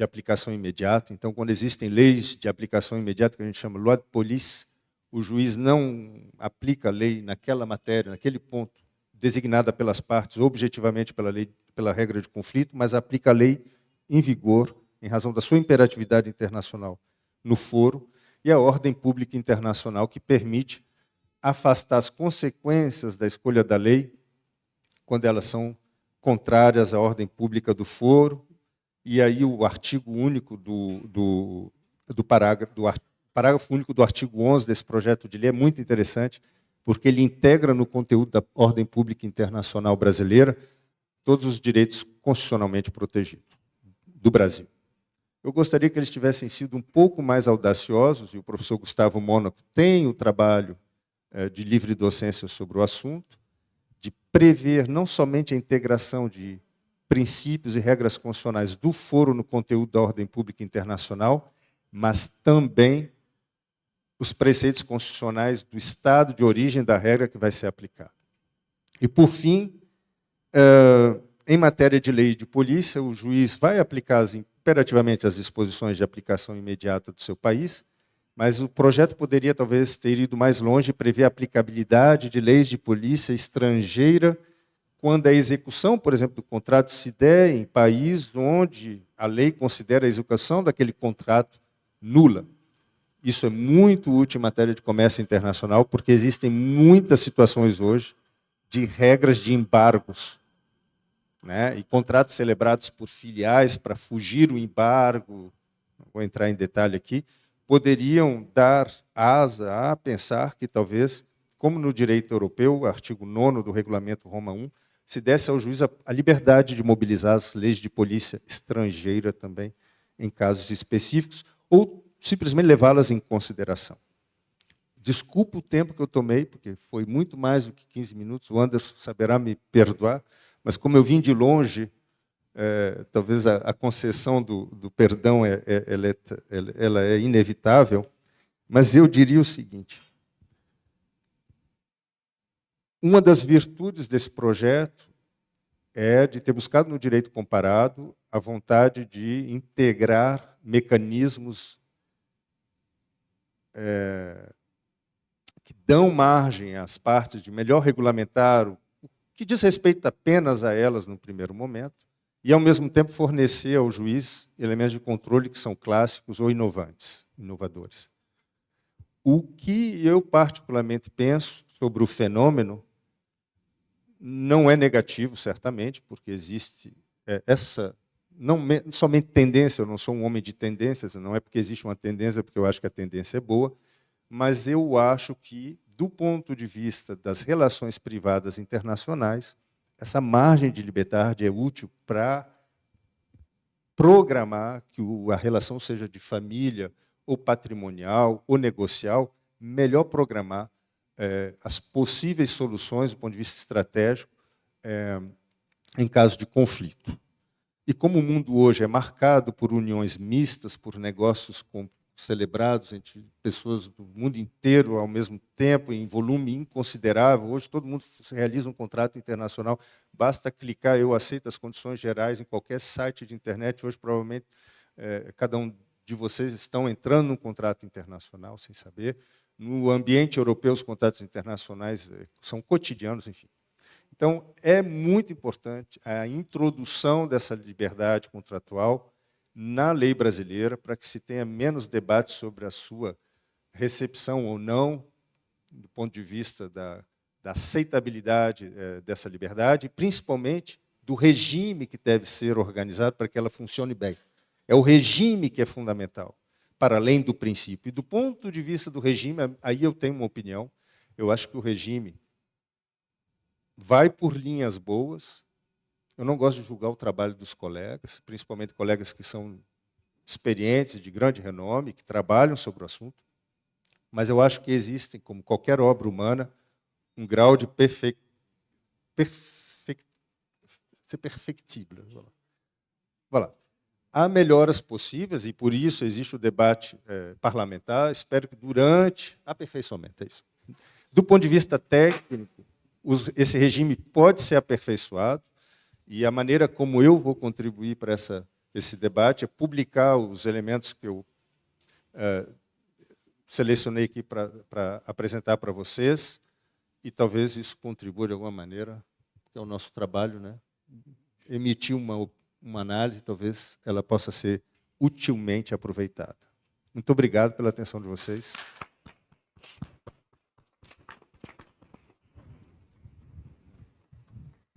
S5: aplicação imediata. Então, quando existem leis de aplicação imediata, que a gente chama loi de police, o juiz não aplica a lei naquela matéria, naquele ponto, designada pelas partes, objetivamente pela regra de conflito, mas aplica a lei em vigor, em razão da sua imperatividade internacional, no foro, e a ordem pública internacional, que permite afastar as consequências da escolha da lei quando elas são contrárias à ordem pública do foro, e aí o artigo único do parágrafo único do artigo 11 desse projeto de lei é muito interessante, porque ele integra no conteúdo da ordem pública internacional brasileira todos os direitos constitucionalmente protegidos do Brasil. Eu gostaria que eles tivessem sido um pouco mais audaciosos, e o professor Gustavo Mônaco tem o trabalho de livre docência sobre o assunto, de prever não somente a integração de princípios e regras constitucionais do foro no conteúdo da ordem pública internacional, mas também os preceitos constitucionais do estado de origem da regra que vai ser aplicada. E, por fim, em matéria de lei de polícia, o juiz vai aplicar imperativamente as disposições de aplicação imediata do seu país, mas o projeto poderia talvez ter ido mais longe e prever a aplicabilidade de leis de polícia estrangeira quando a execução, por exemplo, do contrato se der em país onde a lei considera a execução daquele contrato nula. Isso é muito útil em matéria de comércio internacional, porque existem muitas situações hoje de regras de embargos, né? E contratos celebrados por filiais para fugir o embargo, não vou entrar em detalhe aqui, poderiam dar asa a pensar que talvez, como no direito europeu, o artigo 9º do Regulamento Roma I, se desse ao juiz a liberdade de mobilizar as leis de polícia estrangeira também, em casos específicos, ou simplesmente levá-las em consideração. Desculpa o tempo que eu tomei, porque foi muito mais do que 15 minutos, o Anderson saberá me perdoar, mas como eu vim de longe, talvez a concessão do perdão ela é inevitável, mas eu diria o seguinte: uma das virtudes desse projeto é de ter buscado no direito comparado a vontade de integrar mecanismos que dão margem às partes de melhor regulamentar o que diz respeito apenas a elas no primeiro momento, e, ao mesmo tempo, fornecer ao juiz elementos de controle que são clássicos ou inovadores. O que eu particularmente penso sobre o fenômeno não é negativo, certamente, porque existe essa, não somente tendência, eu não sou um homem de tendências, não é porque existe uma tendência, porque eu acho que a tendência é boa, mas eu acho que, do ponto de vista das relações privadas internacionais, essa margem de liberdade é útil para programar que a relação seja de família, ou patrimonial, ou negocial, melhor programar as possíveis soluções do ponto de vista estratégico em caso de conflito. E como o mundo hoje é marcado por uniões mistas, por negócios celebrados entre pessoas do mundo inteiro ao mesmo tempo, em volume inconsiderável. Hoje todo mundo realiza um contrato internacional, basta clicar, eu aceito as condições gerais em qualquer site de internet. Hoje, provavelmente, cada um de vocês estão entrando num contrato internacional sem saber. No ambiente europeu, os contratos internacionais são cotidianos, enfim. Então, é muito importante a introdução dessa liberdade contratual na lei brasileira, para que se tenha menos debate sobre a sua recepção ou não, do ponto de vista da aceitabilidade dessa liberdade, e principalmente do regime que deve ser organizado para que ela funcione bem. É o regime que é fundamental, para além do princípio. E do ponto de vista do regime, aí eu tenho uma opinião, eu acho que o regime vai por linhas boas. Eu não gosto de julgar o trabalho dos colegas, principalmente colegas que são experientes, de grande renome, que trabalham sobre o assunto, mas eu acho que existem, como qualquer obra humana, um grau de ser perfectível. Voilà. Há melhoras possíveis, e por isso existe o debate parlamentar. Espero que durante aperfeiçoamento, é isso. Do ponto de vista técnico, esse regime pode ser aperfeiçoado, e a maneira como eu vou contribuir para esse debate é publicar os elementos que eu selecionei aqui para apresentar para vocês, e talvez isso contribua de alguma maneira, que é o nosso trabalho, né? Emitir uma análise, talvez ela possa ser utilmente aproveitada. Muito obrigado pela atenção de vocês.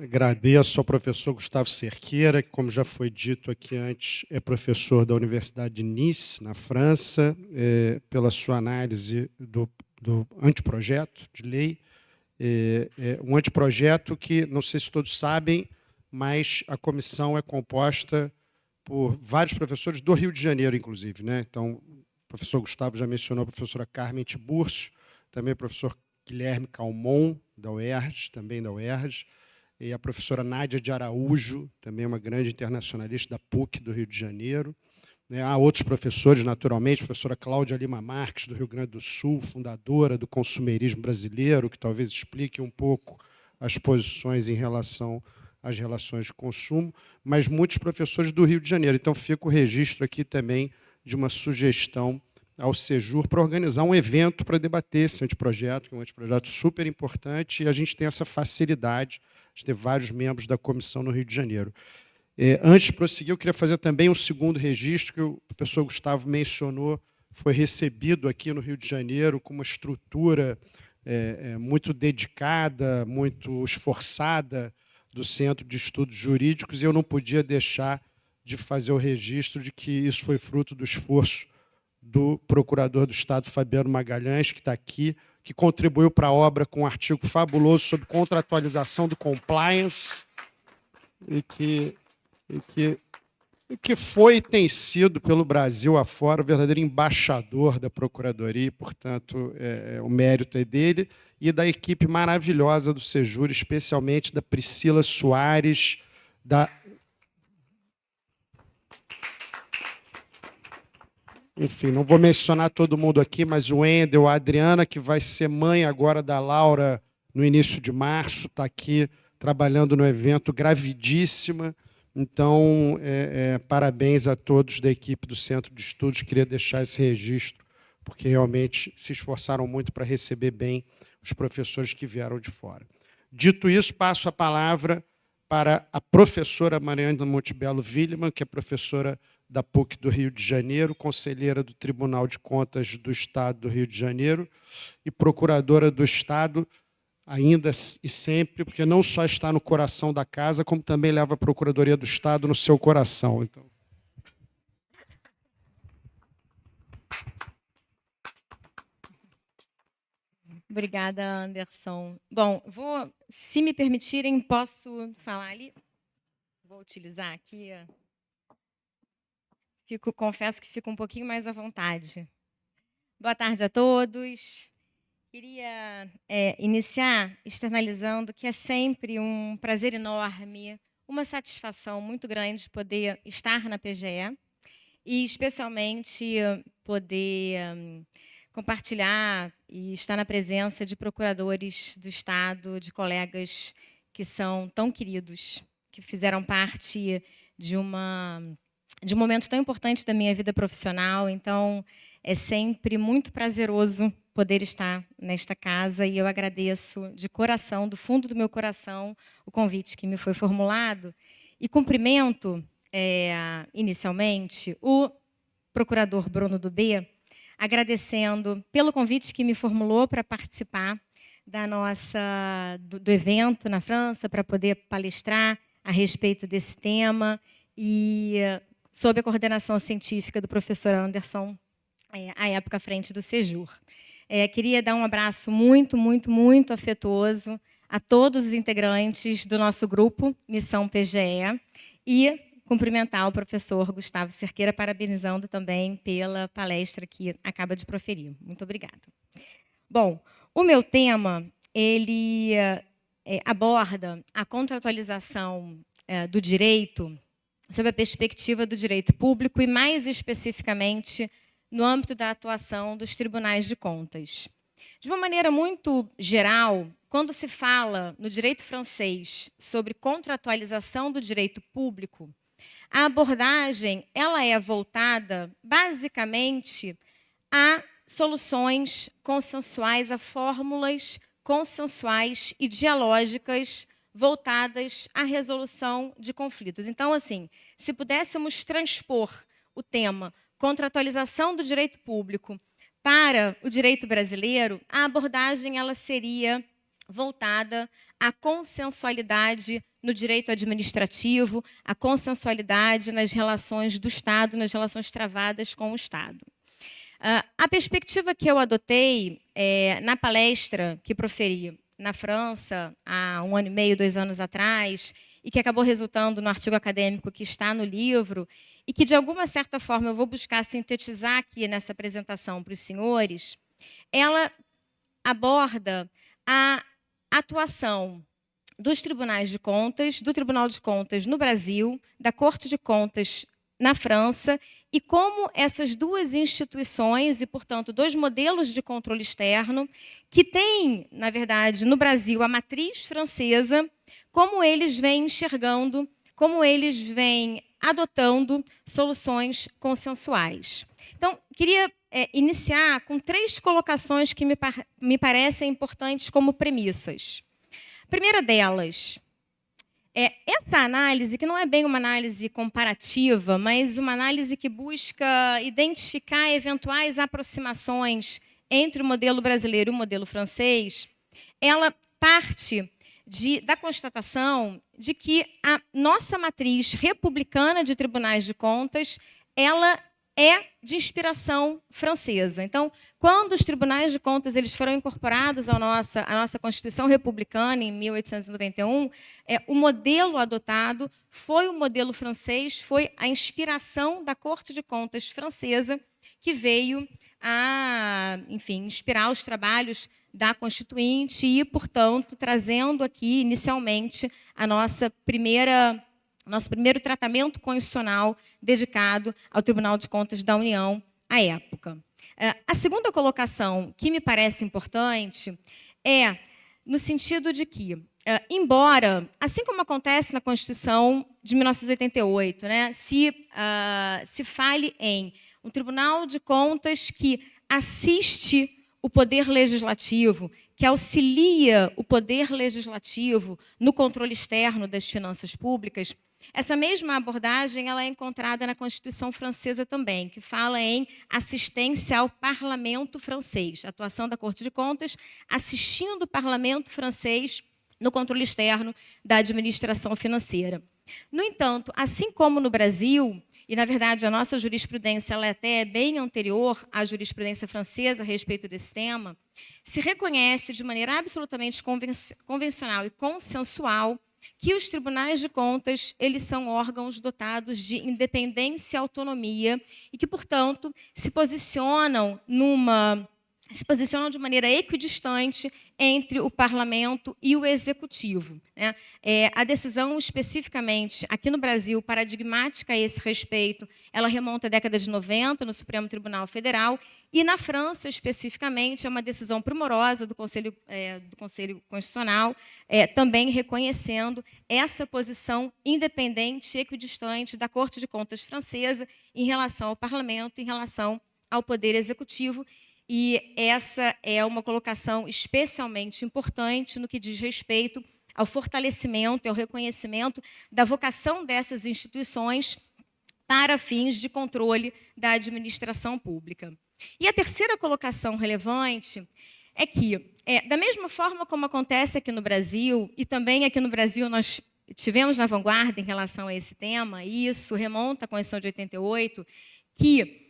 S4: Agradeço ao professor Gustavo Cerqueira, que, como já foi dito aqui antes, é professor da Universidade de Nice, na França, pela sua análise do anteprojeto de lei. Um anteprojeto que, não sei se todos sabem, mas a comissão é composta por vários professores do Rio de Janeiro, inclusive, né? Então, o professor Gustavo já mencionou a professora Carmen Tiburcio, também o professor Guilherme Calmon, da UERJ, também da UERJ, e a professora Nádia de Araújo, também uma grande internacionalista da PUC do Rio de Janeiro. Há outros professores, naturalmente, a professora Cláudia Lima Marques, do Rio Grande do Sul, fundadora do consumerismo brasileiro, que talvez explique um pouco as posições em relação às relações de consumo, mas muitos professores do Rio de Janeiro. Então, fica o registro aqui também de uma sugestão ao Sejur para organizar um evento para debater esse anteprojeto, que é um anteprojeto super importante, e a gente tem essa facilidade de ter vários membros da comissão no Rio de Janeiro. Antes de prosseguir, eu queria fazer também um segundo registro, que o professor Gustavo mencionou, foi recebido aqui no Rio de Janeiro com uma estrutura muito dedicada, muito esforçada do Centro de Estudos Jurídicos, e eu não podia deixar de fazer o registro de que isso foi fruto do esforço do Procurador do Estado, Fabiano Magalhães, que está aqui, que contribuiu para a obra com um artigo fabuloso sobre contratualização do compliance, e que foi e tem sido, pelo Brasil afora, o verdadeiro embaixador da Procuradoria, e, portanto, o mérito é dele, e da equipe maravilhosa do Sejur, especialmente da Priscila Soares, Enfim, não vou mencionar todo mundo aqui, mas o Wendel, a Adriana, que vai ser mãe agora da Laura no início de março, está aqui trabalhando no evento, gravidíssima. Então, parabéns a todos da equipe do Centro de Estudos. Queria deixar esse registro, porque realmente se esforçaram muito para receber bem os professores que vieram de fora. Dito isso, passo a palavra para a professora Mariana Montebello Willemann, que é professora da PUC do Rio de Janeiro, conselheira do Tribunal de Contas do Estado do Rio de Janeiro e procuradora do Estado, ainda e sempre, porque não só está no coração da casa, como também leva a Procuradoria do Estado no seu coração. Então.
S6: Obrigada, Anderson. Bom, se me permitirem, posso falar ali? Vou utilizar aqui. Confesso que fico um pouquinho mais à vontade. Boa tarde a todos. Queria iniciar externalizando que é sempre um prazer enorme, uma satisfação muito grande poder estar na PGE e, especialmente, poder compartilhar e estar na presença de procuradores do Estado, de colegas que são tão queridos, que fizeram parte de um momento tão importante da minha vida profissional. Então, é sempre muito prazeroso poder estar nesta casa e eu agradeço de coração, do fundo do meu coração, o convite que me foi formulado e cumprimento, inicialmente, o procurador Bruno Dubé, agradecendo pelo convite que me formulou para participar do evento na França, para poder palestrar a respeito desse tema e sob a coordenação científica do professor Anderson, à época à frente do Sejur. Queria dar um abraço muito, muito, muito afetuoso a todos os integrantes do nosso grupo Missão PGE e cumprimentar o professor Gustavo Cerqueira, parabenizando também pela palestra que acaba de proferir. Muito obrigada. Bom, o meu tema ele aborda a contratualização do direito sob a perspectiva do direito público e, mais especificamente, no âmbito da atuação dos tribunais de contas. De uma maneira muito geral, quando se fala no direito francês sobre contratualização do direito público, a abordagem ela é voltada, basicamente, a soluções consensuais, a fórmulas consensuais e dialógicas voltadas à resolução de conflitos. Então, assim, se pudéssemos transpor o tema contratualização do direito público para o direito brasileiro, a abordagem ela seria voltada à consensualidade no direito administrativo, a consensualidade nas relações do Estado, nas relações travadas com o Estado. A perspectiva que eu adotei na palestra que proferi na França há 1 ano e meio, 2 anos atrás, e que acabou resultando no artigo acadêmico que está no livro, e que, de alguma certa forma, eu vou buscar sintetizar aqui nessa apresentação para os senhores, ela aborda a atuação dos tribunais de contas, do Tribunal de Contas no Brasil, da Corte de Contas na França, e como essas duas instituições, e, portanto, 2 modelos de controle externo, que têm, na verdade, no Brasil, a matriz francesa, como eles vêm enxergando, como eles vêm adotando soluções consensuais. Então, queria iniciar com 3 colocações que me parecem importantes como premissas. A primeira delas, essa análise, que não é bem uma análise comparativa, mas uma análise que busca identificar eventuais aproximações entre o modelo brasileiro e o modelo francês, ela parte da constatação de que a nossa matriz republicana de tribunais de contas, ela é de inspiração francesa. Então, quando os tribunais de contas eles foram incorporados à nossa Constituição republicana, em 1891, o modelo adotado foi o modelo francês, foi a inspiração da Corte de Contas francesa, que veio a, enfim, inspirar os trabalhos da Constituinte e, portanto, trazendo aqui, inicialmente, nosso primeiro tratamento constitucional dedicado ao Tribunal de Contas da União à época. A segunda colocação que me parece importante é no sentido de que, embora, assim como acontece na Constituição de 1988, né, se fale em um Tribunal de Contas que assiste o Poder Legislativo, que auxilia o Poder Legislativo no controle externo das finanças públicas, essa mesma abordagem ela é encontrada na Constituição francesa também, que fala em assistência ao Parlamento francês, atuação da Corte de Contas, assistindo o Parlamento francês no controle externo da administração financeira. No entanto, assim como no Brasil, e, na verdade, a nossa jurisprudência ela até é bem anterior à jurisprudência francesa a respeito desse tema, se reconhece de maneira absolutamente convencional e consensual que os tribunais de contas eles são órgãos dotados de independência e autonomia e que, portanto, se posicionam de maneira equidistante entre o Parlamento e o Executivo, né? A decisão, especificamente, aqui no Brasil, paradigmática a esse respeito, ela remonta à década de 90, no Supremo Tribunal Federal, e na França, especificamente, é uma decisão primorosa do Conselho Constitucional, também reconhecendo essa posição independente e equidistante da Corte de Contas francesa em relação ao Parlamento, em relação ao Poder Executivo. E essa é uma colocação especialmente importante no que diz respeito ao fortalecimento e ao reconhecimento da vocação dessas instituições para fins de controle da administração pública. E a terceira colocação relevante é que, da mesma forma como acontece aqui no Brasil, e também aqui no Brasil nós tivemos na vanguarda em relação a esse tema, e isso remonta à Constituição de 88, que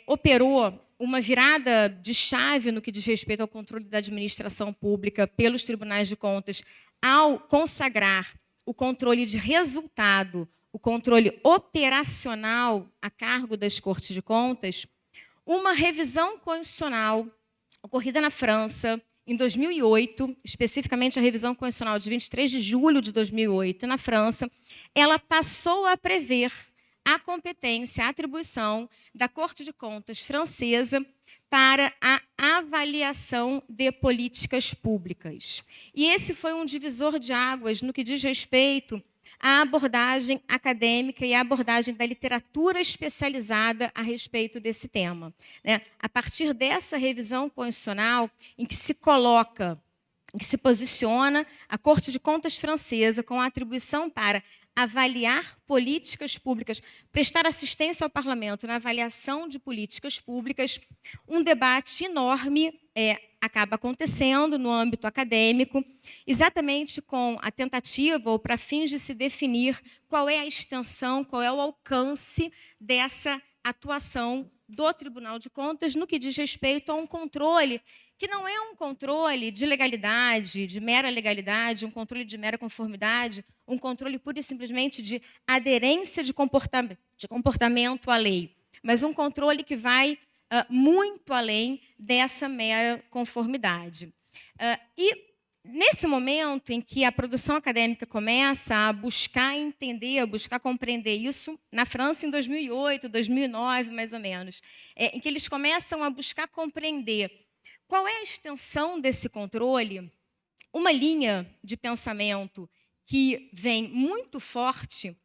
S6: operou uma virada de chave no que diz respeito ao controle da administração pública pelos tribunais de contas, ao consagrar o controle de resultado, o controle operacional a cargo das Cortes de Contas, uma revisão constitucional ocorrida na França em 2008, especificamente a revisão constitucional de 23 de julho de 2008 na França, ela passou a prever a competência, a atribuição da Corte de Contas francesa para a avaliação de políticas públicas. E esse foi um divisor de águas no que diz respeito à abordagem acadêmica e à abordagem da literatura especializada a respeito desse tema, né? A partir dessa revisão constitucional, em que se coloca, em que se posiciona a Corte de Contas francesa com a atribuição para avaliar políticas públicas, prestar assistência ao Parlamento na avaliação de políticas públicas, um debate enorme acaba acontecendo no âmbito acadêmico, exatamente com a tentativa ou para fins de se definir qual é a extensão, qual é o alcance dessa atuação do Tribunal de Contas no que diz respeito a um controle que não é um controle de legalidade, de mera legalidade, um controle de mera conformidade, um controle pura e simplesmente de aderência de comportamento à lei, mas um controle que vai muito além dessa mera conformidade. E, nesse momento em que a produção acadêmica começa a buscar entender, a buscar compreender isso, na França, em 2008, 2009, mais ou menos, em que eles começam a buscar compreender qual é a extensão desse controle, uma linha de pensamento que vem muito forte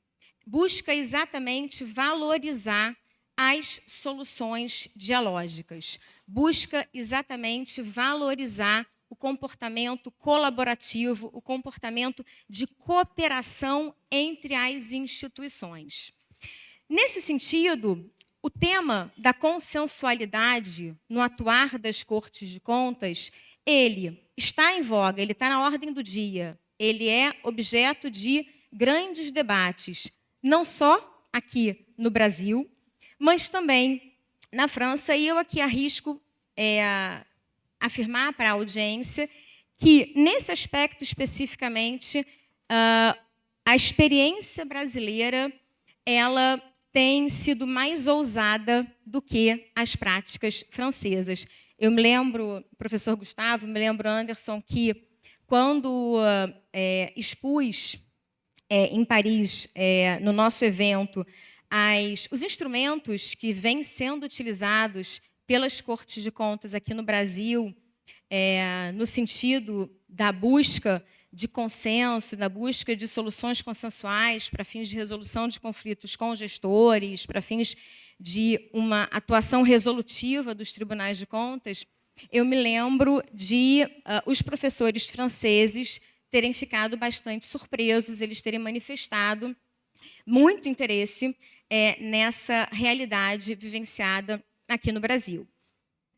S6: busca exatamente valorizar as soluções dialógicas, busca exatamente valorizar o comportamento colaborativo, o comportamento de cooperação entre as instituições. Nesse sentido, o tema da consensualidade no atuar das Cortes de Contas, ele está em voga, ele está na ordem do dia, ele é objeto de grandes debates, não só aqui no Brasil, mas também na França, e eu aqui arrisco afirmar para a audiência que, nesse aspecto especificamente, a experiência brasileira ela tem sido mais ousada do que as práticas francesas. Eu me lembro, professor Gustavo, me lembro, Anderson, que quando expus em Paris, no nosso evento, os instrumentos que vêm sendo utilizados pelas Cortes de Contas aqui no Brasil, no sentido da busca de consenso, da busca de soluções consensuais para fins de resolução de conflitos com gestores, para fins de uma atuação resolutiva dos tribunais de contas, eu me lembro de os professores franceses terem ficado bastante surpresos, eles terem manifestado muito interesse nessa realidade vivenciada aqui no Brasil.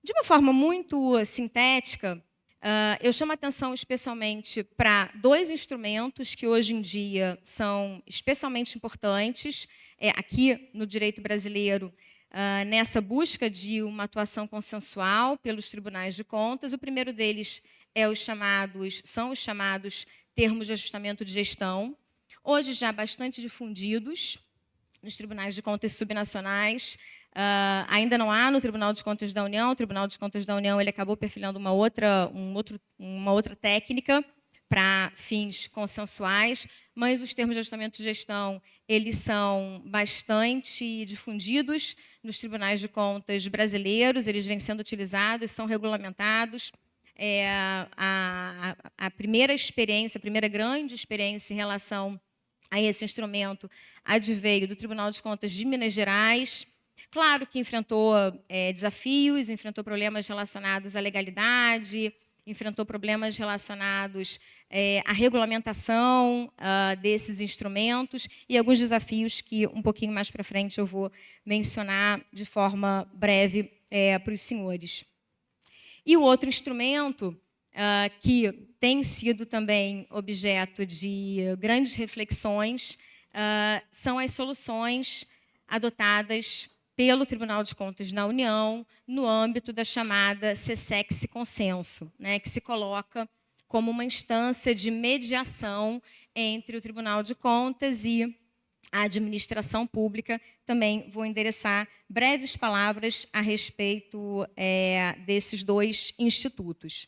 S6: De uma forma muito sintética, eu chamo a atenção especialmente para dois instrumentos que hoje em dia são especialmente importantes aqui no direito brasileiro, nessa busca de uma atuação consensual pelos tribunais de contas. O primeiro deles são os chamados termos de ajustamento de gestão, hoje já bastante difundidos nos tribunais de contas subnacionais. Ainda não há no Tribunal de Contas da União. O Tribunal de Contas da União ele acabou perfilando uma outra técnica para fins consensuais, mas os termos de ajustamento de gestão eles são bastante difundidos nos tribunais de contas brasileiros, eles vêm sendo utilizados, são regulamentados. A primeira grande experiência em relação a esse instrumento adveio do Tribunal de Contas de Minas Gerais. Claro que enfrentou desafios, enfrentou problemas relacionados à legalidade, enfrentou problemas relacionados à regulamentação desses instrumentos e alguns desafios que, um pouquinho mais para frente, eu vou mencionar de forma breve para os senhores. E o outro instrumento que tem sido também objeto de grandes reflexões são as soluções adotadas pelo Tribunal de Contas da União no âmbito da chamada CSEX Consenso, que se coloca como uma instância de mediação entre o Tribunal de Contas e a administração pública. Também vou endereçar breves palavras a respeito desses dois institutos.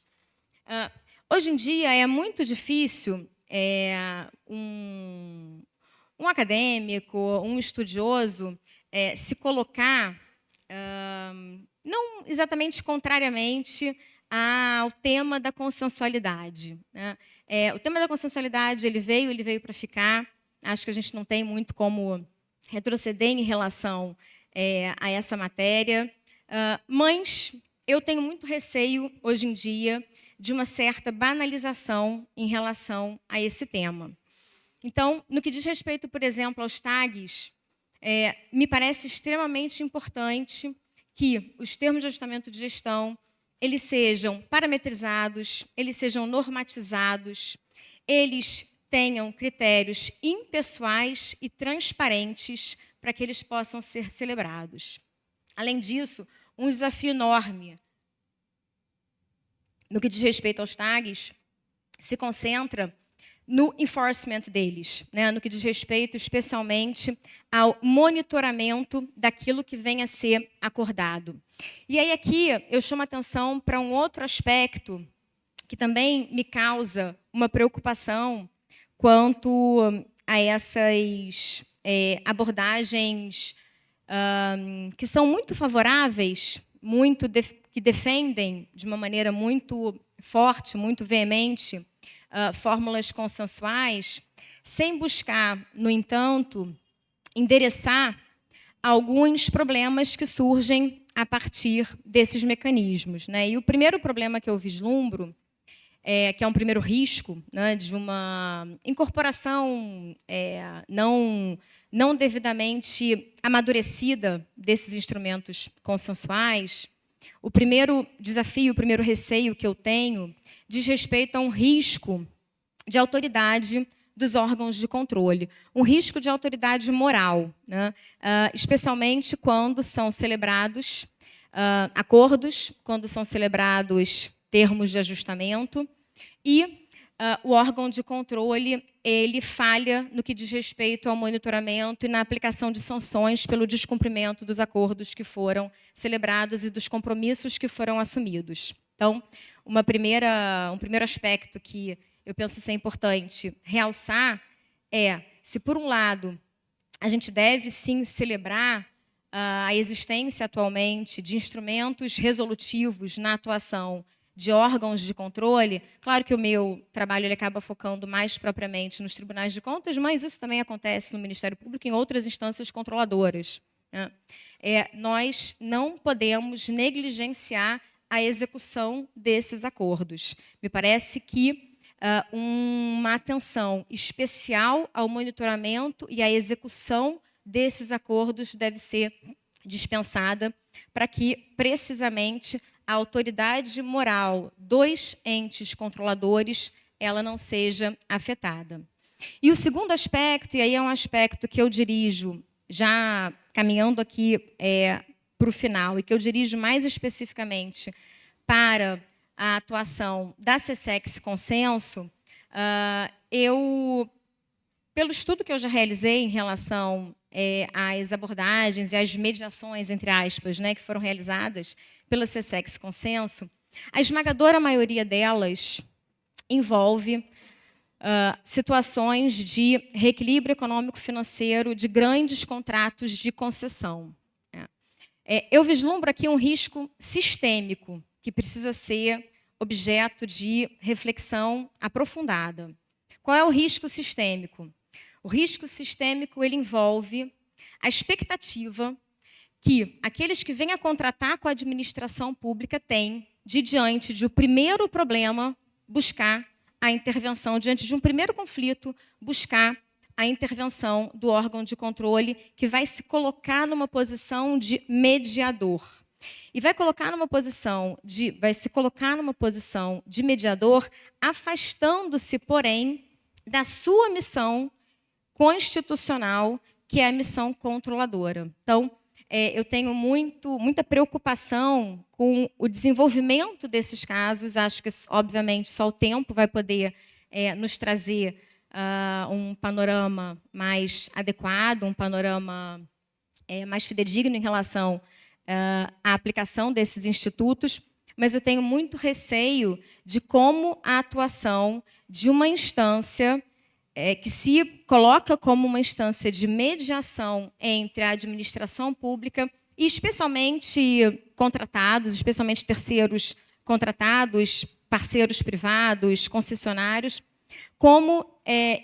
S6: Hoje em dia é muito difícil um acadêmico, um estudioso, se colocar, não exatamente contrariamente ao tema da consensualidade. O tema da consensualidade ele veio para ficar. Acho que a gente não tem muito como retroceder em relação a essa matéria, mas eu tenho muito receio, hoje em dia, de uma certa banalização em relação a esse tema. Então, no que diz respeito, por exemplo, aos tags, me parece extremamente importante que os termos de ajustamento de gestão eles sejam parametrizados, eles sejam normatizados, eles tenham critérios impessoais e transparentes para que eles possam ser celebrados. Além disso, um desafio enorme no que diz respeito aos tags se concentra no enforcement deles, né? No que diz respeito especialmente ao monitoramento daquilo que venha a ser acordado. E aí aqui eu chamo a atenção para um outro aspecto que também me causa uma preocupação quanto a essas abordagens que são muito favoráveis, que defendem de uma maneira muito forte, muito veemente, fórmulas consensuais, sem buscar, no entanto, endereçar alguns problemas que surgem a partir desses mecanismos, né? E o primeiro problema que eu vislumbro, que é um primeiro risco, né, de uma incorporação não devidamente amadurecida desses instrumentos consensuais, o primeiro desafio, o primeiro receio que eu tenho diz respeito a um risco de autoridade dos órgãos de controle, um risco de autoridade moral, né? Especialmente quando são celebrados acordos, quando são celebrados termos de ajustamento e o órgão de controle ele falha no que diz respeito ao monitoramento e na aplicação de sanções pelo descumprimento dos acordos que foram celebrados e dos compromissos que foram assumidos. Então, um primeiro aspecto que eu penso ser importante realçar é, se por um lado a gente deve sim celebrar a existência atualmente de instrumentos resolutivos na atuação de órgãos de controle, claro que o meu trabalho ele acaba focando mais propriamente nos tribunais de contas, mas isso também acontece no Ministério Público e em outras instâncias controladoras, né? Nós não podemos negligenciar a execução desses acordos. Me parece que uma atenção especial ao monitoramento e à execução desses acordos deve ser dispensada para que, precisamente, a autoridade moral dos entes controladores ela não seja afetada. E o segundo aspecto, e aí é um aspecto que eu dirijo, já caminhando aqui para o final, e que eu dirijo mais especificamente para a atuação da SESEX Consenso, pelo estudo que eu já realizei em relação às abordagens e às mediações, entre aspas, né, que foram realizadas pela SESEX Consenso, a esmagadora maioria delas envolve situações de reequilíbrio econômico-financeiro de grandes contratos de concessão. Eu vislumbro aqui um risco sistêmico que precisa ser objeto de reflexão aprofundada. Qual é o risco sistêmico? O risco sistêmico ele envolve a expectativa que aqueles que vêm a contratar com a administração pública têm de, diante de um primeiro problema, buscar a intervenção, diante de um primeiro conflito, buscar a intervenção do órgão de controle que vai se colocar numa posição de mediador. E vai se colocar numa posição de mediador, afastando-se, porém, da sua missão constitucional, que é a missão controladora. Então, eu tenho muita preocupação com o desenvolvimento desses casos. Acho que, obviamente, só o tempo vai poder nos trazer um panorama mais adequado, um panorama mais fidedigno em relação à aplicação desses institutos, mas eu tenho muito receio de como a atuação de uma instância que se coloca como uma instância de mediação entre a administração pública e especialmente contratados, especialmente terceiros contratados, parceiros privados, concessionários, como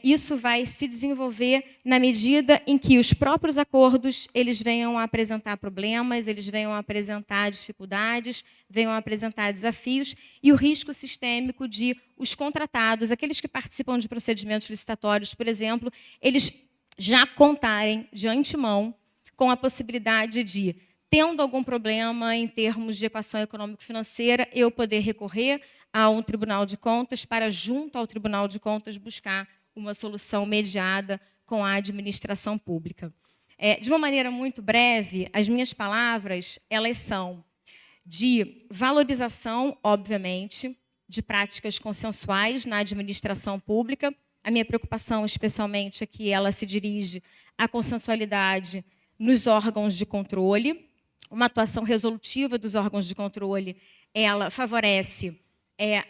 S6: isso vai se desenvolver na medida em que os próprios acordos eles venham a apresentar problemas, eles venham a apresentar dificuldades, venham a apresentar desafios, e o risco sistêmico de os contratados, aqueles que participam de procedimentos licitatórios, por exemplo, eles já contarem de antemão com a possibilidade de tendo algum problema em termos de equação econômico-financeira, eu poder recorrer a um Tribunal de Contas para, junto ao Tribunal de Contas, buscar uma solução mediada com a administração pública. De uma maneira muito breve, as minhas palavras, elas são de valorização, obviamente, de práticas consensuais na administração pública. A minha preocupação, especialmente, é que ela se dirige à consensualidade nos órgãos de controle. Uma atuação resolutiva dos órgãos de controle, ela favorece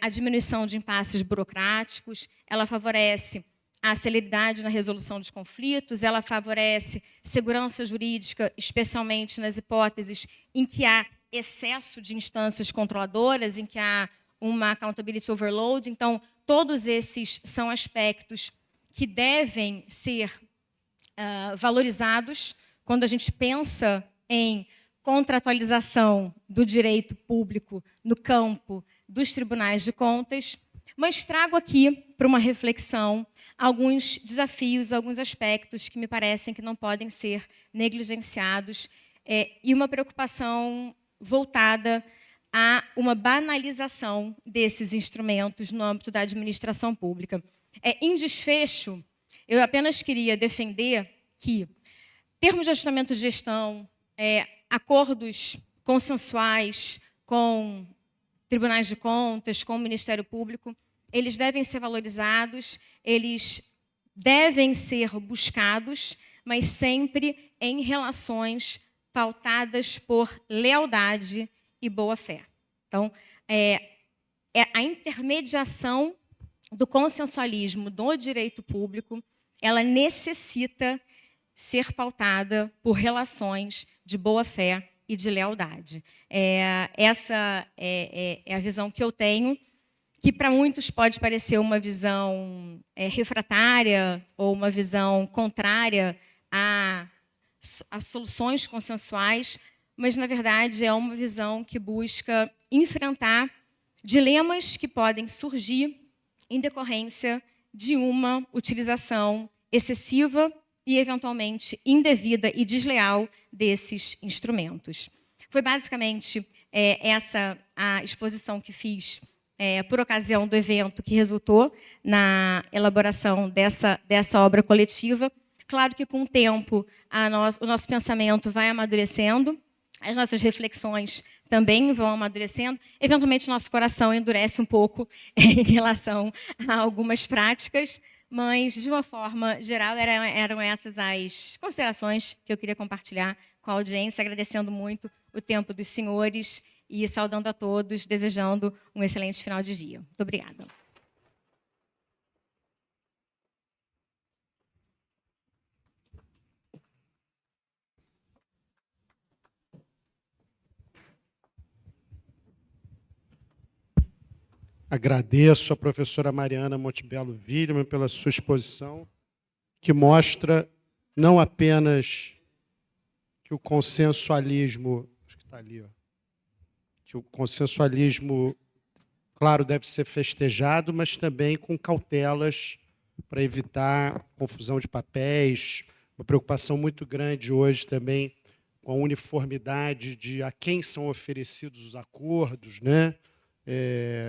S6: a diminuição de impasses burocráticos, ela favorece a celeridade na resolução de conflitos, ela favorece segurança jurídica, especialmente nas hipóteses em que há excesso de instâncias controladoras, em que há uma accountability overload. Então, todos esses são aspectos que devem ser valorizados quando a gente pensa em contratualização do direito público no campo dos tribunais de contas, mas trago aqui para uma reflexão alguns desafios, alguns aspectos que me parecem que não podem ser negligenciados e uma preocupação voltada a uma banalização desses instrumentos no âmbito da administração pública. Em desfecho, eu apenas queria defender que termos de ajustamento de gestão, acordos consensuais com tribunais de contas, com o Ministério Público, eles devem ser valorizados, eles devem ser buscados, mas sempre em relações pautadas por lealdade e boa-fé. Então, a intermediação do consensualismo do direito público, ela necessita ser pautada por relações de boa-fé e de lealdade. Essa é a visão que eu tenho, que para muitos pode parecer uma visão refratária ou uma visão contrária a soluções consensuais, mas, na verdade, é uma visão que busca enfrentar dilemas que podem surgir em decorrência de uma utilização excessiva e, eventualmente, indevida e desleal desses instrumentos. Foi basicamente essa a exposição que fiz por ocasião do evento que resultou na elaboração dessa obra coletiva. Claro que, com o tempo, o nosso pensamento vai amadurecendo, as nossas reflexões também vão amadurecendo. Eventualmente, nosso coração endurece um pouco em relação a algumas práticas, mas, de uma forma geral, eram essas as considerações que eu queria compartilhar com a audiência, agradecendo muito o tempo dos senhores e saudando a todos, desejando um excelente final de dia. Muito obrigada.
S4: Agradeço à professora Mariana Montebello Willimann pela sua exposição, que mostra não apenas que o consensualismo, acho que está ali, que o consensualismo, claro, deve ser festejado, mas também com cautelas para evitar confusão de papéis, uma preocupação muito grande hoje também com a uniformidade de a quem são oferecidos os acordos, né?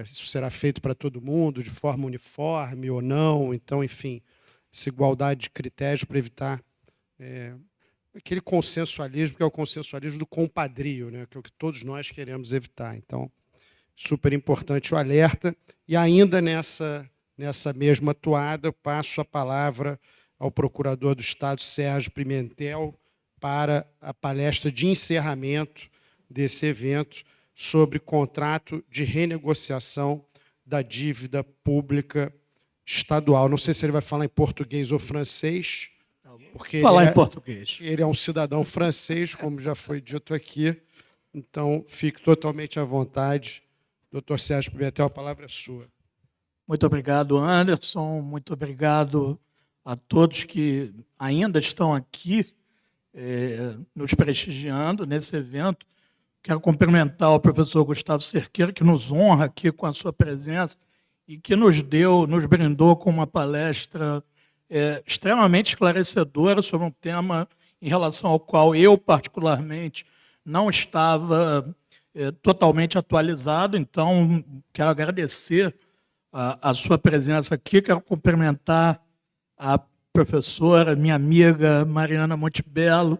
S4: Isso será feito para todo mundo, de forma uniforme ou não. Então, enfim, essa igualdade de critérios para evitar aquele consensualismo, que é o consensualismo do compadrio, né? Que é o que todos nós queremos evitar. Então, super importante o alerta. E ainda nessa mesma toada, eu passo a palavra ao Procurador do Estado, Sérgio Pimentel, para a palestra de encerramento desse evento, sobre contrato de renegociação da dívida pública estadual. Não sei se ele vai falar em português ou francês, porque
S7: falar em português.
S4: Ele é um cidadão francês, como já foi dito aqui, então fique totalmente à vontade. Doutor Sérgio Pimentel, a palavra é sua.
S7: Muito obrigado, Anderson. Muito obrigado a todos que ainda estão aqui nos prestigiando nesse evento. Quero cumprimentar o professor Gustavo Cerqueira, que nos honra aqui com a sua presença e que nos brindou com uma palestra extremamente esclarecedora sobre um tema em relação ao qual eu, particularmente, não estava totalmente atualizado, então quero agradecer a sua presença aqui, quero cumprimentar a professora, minha amiga Mariana Montebello,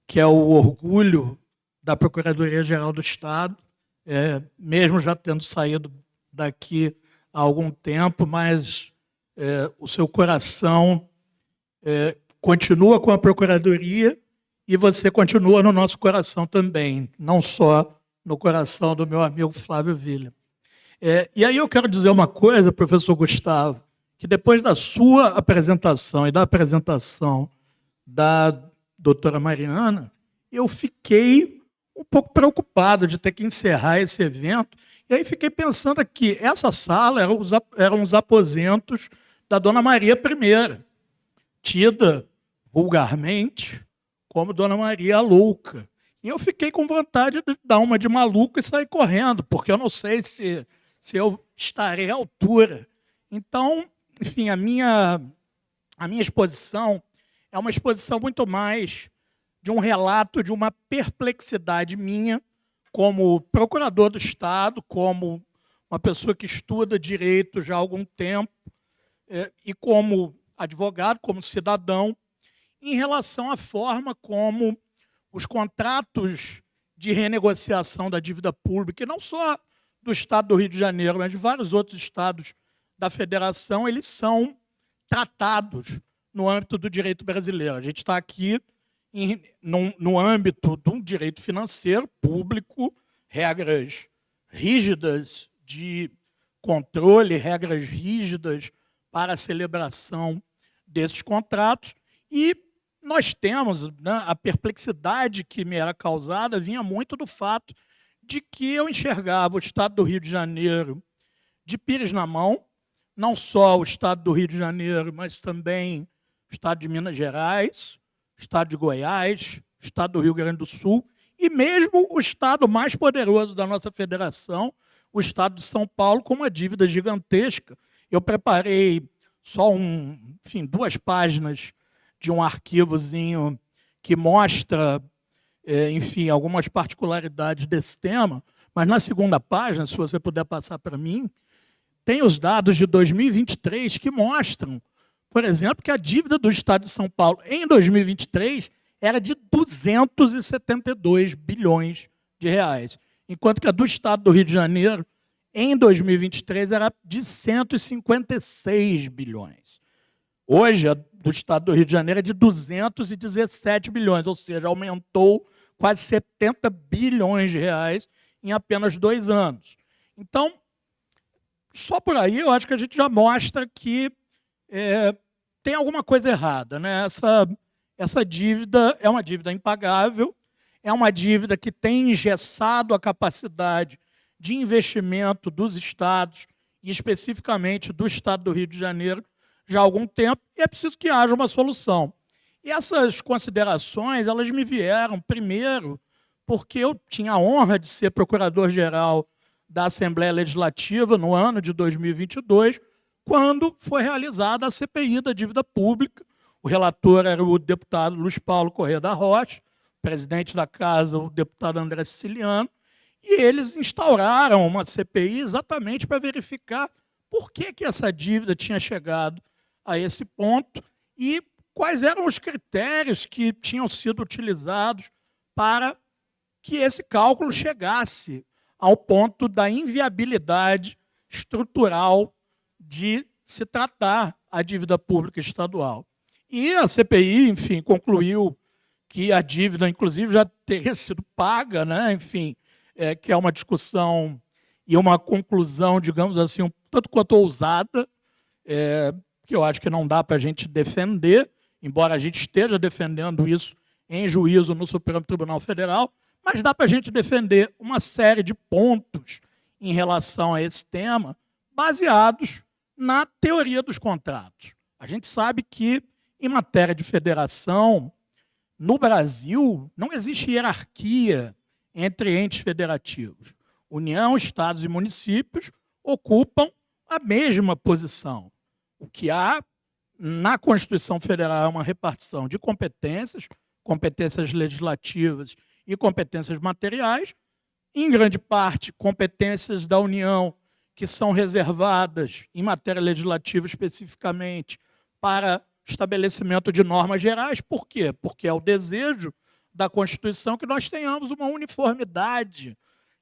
S7: que é o orgulho da Procuradoria-Geral do Estado, mesmo já tendo saído daqui há algum tempo, mas o seu coração continua com a Procuradoria e você continua no nosso coração também, não só no coração do meu amigo Flávio Villa. E aí eu quero dizer uma coisa, professor Gustavo, que depois da sua apresentação e da apresentação da doutora Mariana, eu fiquei um pouco preocupado de ter que encerrar esse evento. E aí fiquei pensando aqui, essa sala eram os aposentos da Dona Maria I, tida vulgarmente como Dona Maria a Louca. E eu fiquei com vontade de dar uma de maluco e sair correndo, porque eu não sei se eu estarei à altura. Então, enfim, a minha exposição é uma exposição muito mais de um relato de uma perplexidade minha como procurador do Estado, como uma pessoa que estuda direito já há algum tempo, e como advogado, como cidadão, em relação à forma como os contratos de renegociação da dívida pública, e não só do Estado do Rio de Janeiro, mas de vários outros estados da Federação, eles são tratados no âmbito do direito brasileiro. A gente está aqui no âmbito de um direito financeiro público, regras rígidas de controle, regras rígidas para a celebração desses contratos, e nós temos, né, a perplexidade que me era causada vinha muito do fato de que eu enxergava o Estado do Rio de Janeiro de pires na mão, não só o Estado do Rio de Janeiro, mas também o Estado de Minas Gerais, o Estado de Goiás, o Estado do Rio Grande do Sul e mesmo o Estado mais poderoso da nossa federação, o Estado de São Paulo, com uma dívida gigantesca. Eu preparei só 2 páginas de um arquivozinho que mostra, enfim, algumas particularidades desse tema, mas na segunda página, se você puder passar para mim, tem os dados de 2023 que mostram, por exemplo, que a dívida do Estado de São Paulo em 2023 era de 272 bilhões de reais, enquanto que a do Estado do Rio de Janeiro em 2023 era de 156 bilhões. Hoje, a do Estado do Rio de Janeiro é de 217 bilhões, ou seja, aumentou quase 70 bilhões de reais em apenas 2 anos. Então, só por aí eu acho que a gente já mostra que tem alguma coisa errada, né? Essa dívida é uma dívida impagável, é uma dívida que tem engessado a capacidade de investimento dos estados, e especificamente do Estado do Rio de Janeiro, já há algum tempo, e é preciso que haja uma solução. E essas considerações, elas me vieram, primeiro, porque eu tinha a honra de ser procurador-geral da Assembleia Legislativa no ano de 2022, quando foi realizada a CPI da dívida pública. O relator era o deputado Luiz Paulo Corrêa da Rocha, presidente da Casa, o deputado André Siciliano, e eles instauraram uma CPI exatamente para verificar por que essa dívida tinha chegado a esse ponto e quais eram os critérios que tinham sido utilizados para que esse cálculo chegasse ao ponto da inviabilidade estrutural de se tratar a dívida pública estadual. E a CPI, enfim, concluiu que a dívida, inclusive, já teria sido paga, né? Enfim, que é uma discussão e uma conclusão, digamos assim, um tanto quanto ousada, que eu acho que não dá para a gente defender, embora a gente esteja defendendo isso em juízo no Supremo Tribunal Federal, mas dá para a gente defender uma série de pontos em relação a esse tema, baseados na teoria dos contratos. A gente sabe que, em matéria de federação, no Brasil, não existe hierarquia entre entes federativos. União, estados e municípios ocupam a mesma posição. O que há na Constituição Federal é uma repartição de competências, competências legislativas e competências materiais, em grande parte, competências da União que são reservadas, em matéria legislativa especificamente, para estabelecimento de normas gerais. Por quê? Porque é o desejo da Constituição que nós tenhamos uma uniformidade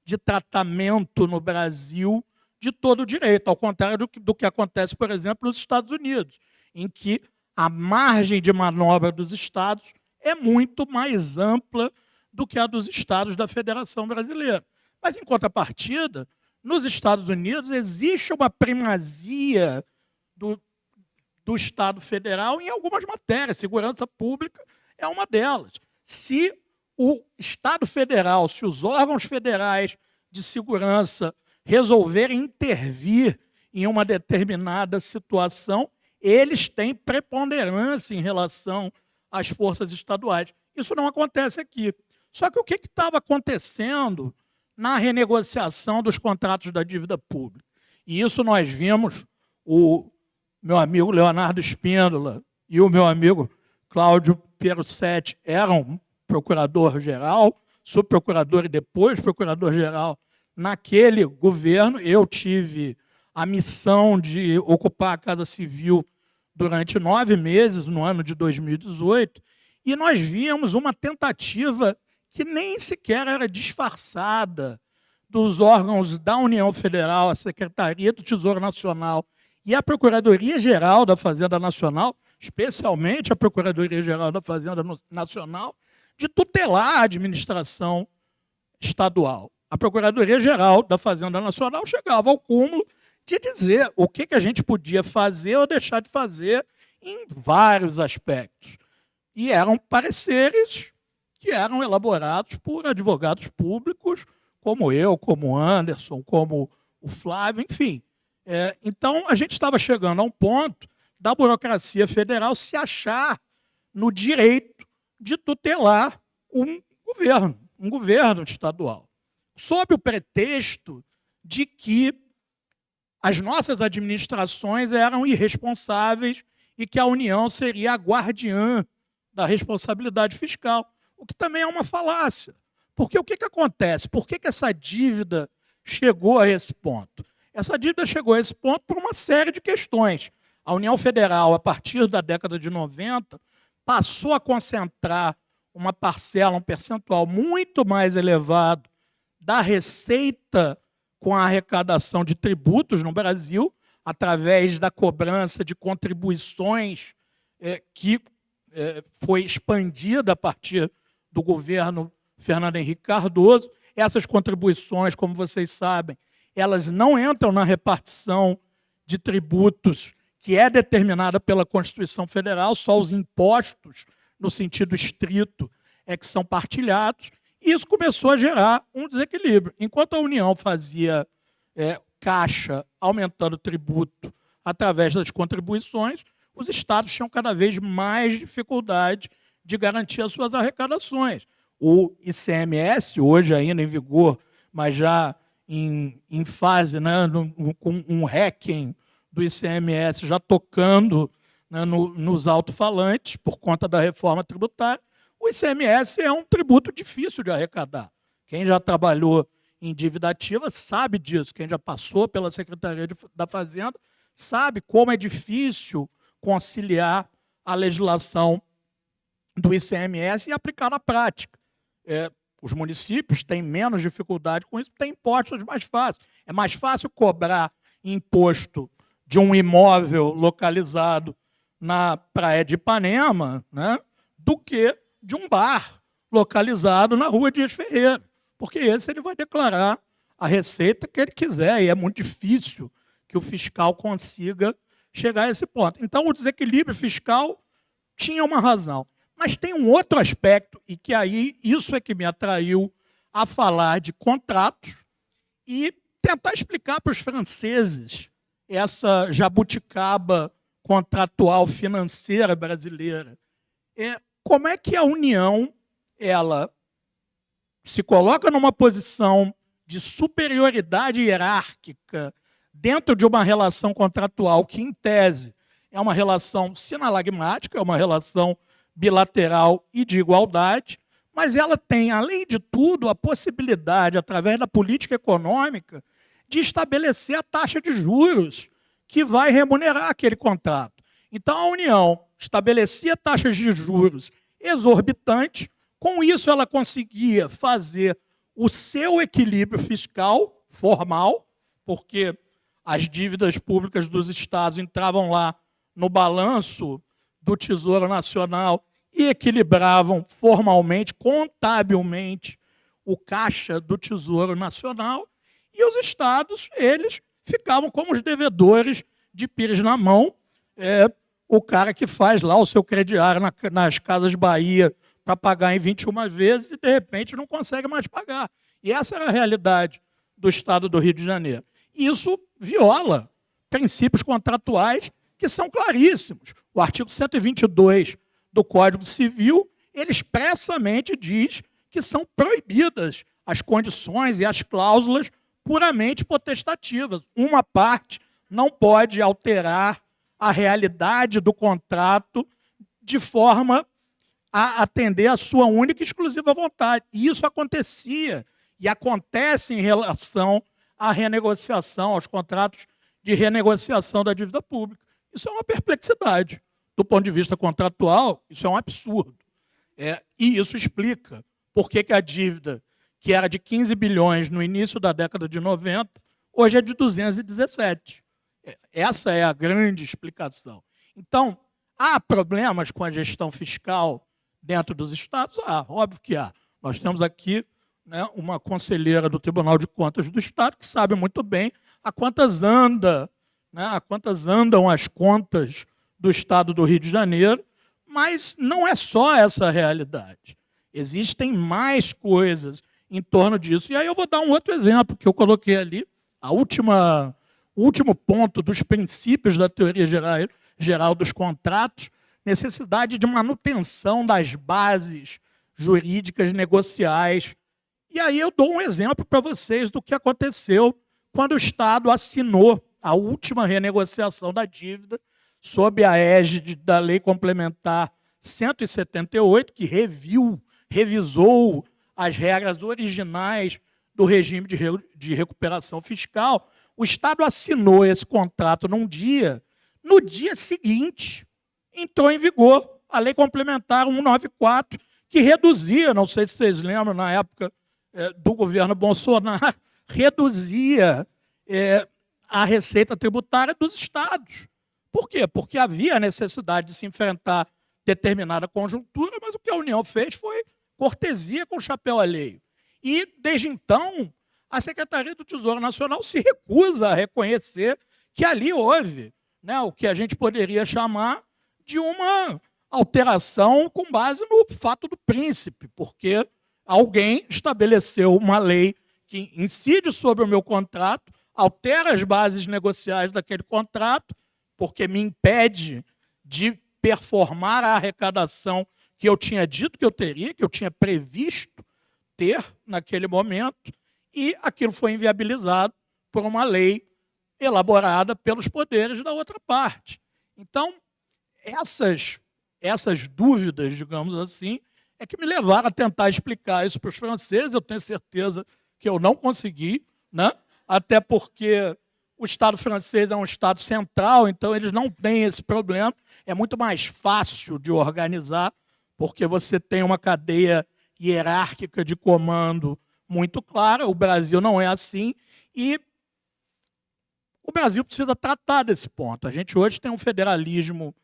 S7: de tratamento no Brasil de todo o direito, ao contrário do que acontece, por exemplo, nos Estados Unidos, em que a margem de manobra dos estados é muito mais ampla do que a dos estados da Federação Brasileira. Mas, em contrapartida, nos Estados Unidos existe uma primazia do Estado federal em algumas matérias. Segurança pública é uma delas. Se o Estado federal, se os órgãos federais de segurança resolverem intervir em uma determinada situação, eles têm preponderância em relação às forças estaduais. Isso não acontece aqui. Só que o que estava acontecendo na renegociação dos contratos da dívida pública? E isso nós vimos, o meu amigo Leonardo Espíndola e o meu amigo Cláudio Pierusetti eram procurador-geral, subprocurador e depois procurador-geral naquele governo. Eu tive a missão de ocupar a Casa Civil durante 9 meses, no ano de 2018, e nós víamos uma tentativa que nem sequer era disfarçada dos órgãos da União Federal, a Secretaria do Tesouro Nacional e a Procuradoria-Geral da Fazenda Nacional, especialmente a Procuradoria-Geral da Fazenda Nacional, de tutelar a administração estadual. A Procuradoria-Geral da Fazenda Nacional chegava ao cúmulo de dizer o que a gente podia fazer ou deixar de fazer em vários aspectos. E eram pareceres que eram elaborados por advogados públicos, como eu, como o Anderson, como o Flávio, enfim. Então, a gente estava chegando a um ponto da burocracia federal se achar no direito de tutelar um governo estadual, sob o pretexto de que as nossas administrações eram irresponsáveis e que a União seria a guardiã da responsabilidade fiscal, o que também é uma falácia. Porque o que acontece? Por que essa dívida chegou a esse ponto? Essa dívida chegou a esse ponto por uma série de questões. A União Federal, a partir da década de 90, passou a concentrar uma parcela, um percentual muito mais elevado da receita com a arrecadação de tributos no Brasil, através da cobrança de contribuições que foi expandida a partir do governo Fernando Henrique Cardoso. Essas contribuições, como vocês sabem, elas não entram na repartição de tributos que é determinada pela Constituição Federal, só os impostos, no sentido estrito, é que são partilhados, e isso começou a gerar um desequilíbrio. Enquanto a União fazia caixa aumentando o tributo através das contribuições, os estados tinham cada vez mais dificuldade de garantir as suas arrecadações. O ICMS, hoje ainda em vigor, mas já em fase, né, com um hacking do ICMS já tocando, né, nos alto-falantes, por conta da reforma tributária, o ICMS é um tributo difícil de arrecadar. Quem já trabalhou em dívida ativa sabe disso. Quem já passou pela Secretaria da Fazenda sabe como é difícil conciliar a legislação do ICMS e aplicar na prática. Os municípios têm menos dificuldade com isso, têm impostos mais fáceis. É mais fácil cobrar imposto de um imóvel localizado na Praia de Ipanema, né, do que de um bar localizado na Rua Dias Ferreira, porque esse ele vai declarar a receita que ele quiser, e é muito difícil que o fiscal consiga chegar a esse ponto. Então, o desequilíbrio fiscal tinha uma razão. Mas tem um outro aspecto, e que aí isso é que me atraiu a falar de contratos e tentar explicar para os franceses essa jabuticaba contratual financeira brasileira. Como é que a União ela se coloca numa posição de superioridade hierárquica dentro de uma relação contratual que, em tese, é uma relação sinalagmática, é uma relação bilateral e de igualdade, mas ela tem, além de tudo, a possibilidade, através da política econômica, de estabelecer a taxa de juros que vai remunerar aquele contrato. Então, a União estabelecia taxas de juros exorbitantes, com isso ela conseguia fazer o seu equilíbrio fiscal formal, porque as dívidas públicas dos estados entravam lá no balanço do Tesouro Nacional e equilibravam formalmente, contabilmente, o caixa do Tesouro Nacional, e os estados, eles ficavam como os devedores de pires na mão, o cara que faz lá o seu crediário nas Casas Bahia para pagar em 21 vezes e, de repente, não consegue mais pagar. E essa era a realidade do Estado do Rio de Janeiro. E isso viola princípios contratuais que são claríssimos. O artigo 122 do Código Civil, ele expressamente diz que são proibidas as condições e as cláusulas puramente potestativas. Uma parte não pode alterar a realidade do contrato de forma a atender a sua única e exclusiva vontade. E isso acontecia e acontece em relação à renegociação, aos contratos de renegociação da dívida pública. Isso é uma perplexidade. Do ponto de vista contratual, isso é um absurdo. E isso explica por que a dívida, que era de 15 bilhões no início da década de 90, hoje é de 217. Essa é a grande explicação. Então, há problemas com a gestão fiscal dentro dos estados? Óbvio que há. Nós temos aqui, né, uma conselheira do Tribunal de Contas do Estado que sabe muito bem a quantas andam as contas do Estado do Rio de Janeiro, mas não é só essa a realidade. Existem mais coisas em torno disso. E aí eu vou dar um outro exemplo que eu coloquei ali, o último ponto dos princípios da teoria geral dos contratos, necessidade de manutenção das bases jurídicas negociais. E aí eu dou um exemplo para vocês do que aconteceu quando o Estado assinou a última renegociação da dívida sob a égide da Lei Complementar 178, que revisou as regras originais do regime de recuperação fiscal. O Estado assinou esse contrato num dia, no dia seguinte entrou em vigor a Lei Complementar 194, que reduzia, não sei se vocês lembram, na época do governo Bolsonaro, reduzia a receita tributária dos estados. Por quê? Porque havia a necessidade de se enfrentar determinada conjuntura, mas o que a União fez foi cortesia com o chapéu alheio. E, desde então, a Secretaria do Tesouro Nacional se recusa a reconhecer que ali houve, né, o que a gente poderia chamar de uma alteração com base no fato do príncipe, porque alguém estabeleceu uma lei que incide sobre o meu contrato, altera as bases negociais daquele contrato, porque me impede de performar a arrecadação que eu tinha dito que eu teria, que eu tinha previsto ter naquele momento, e aquilo foi inviabilizado por uma lei elaborada pelos poderes da outra parte. Então, essas dúvidas, digamos assim, é que me levaram a tentar explicar isso para os franceses. Eu tenho certeza que eu não consegui, né? Até porque o Estado francês é um Estado central, então eles não têm esse problema. É muito mais fácil de organizar, porque você tem uma cadeia hierárquica de comando muito clara. O Brasil não é assim, e o Brasil precisa tratar desse ponto. A gente hoje tem um federalismo,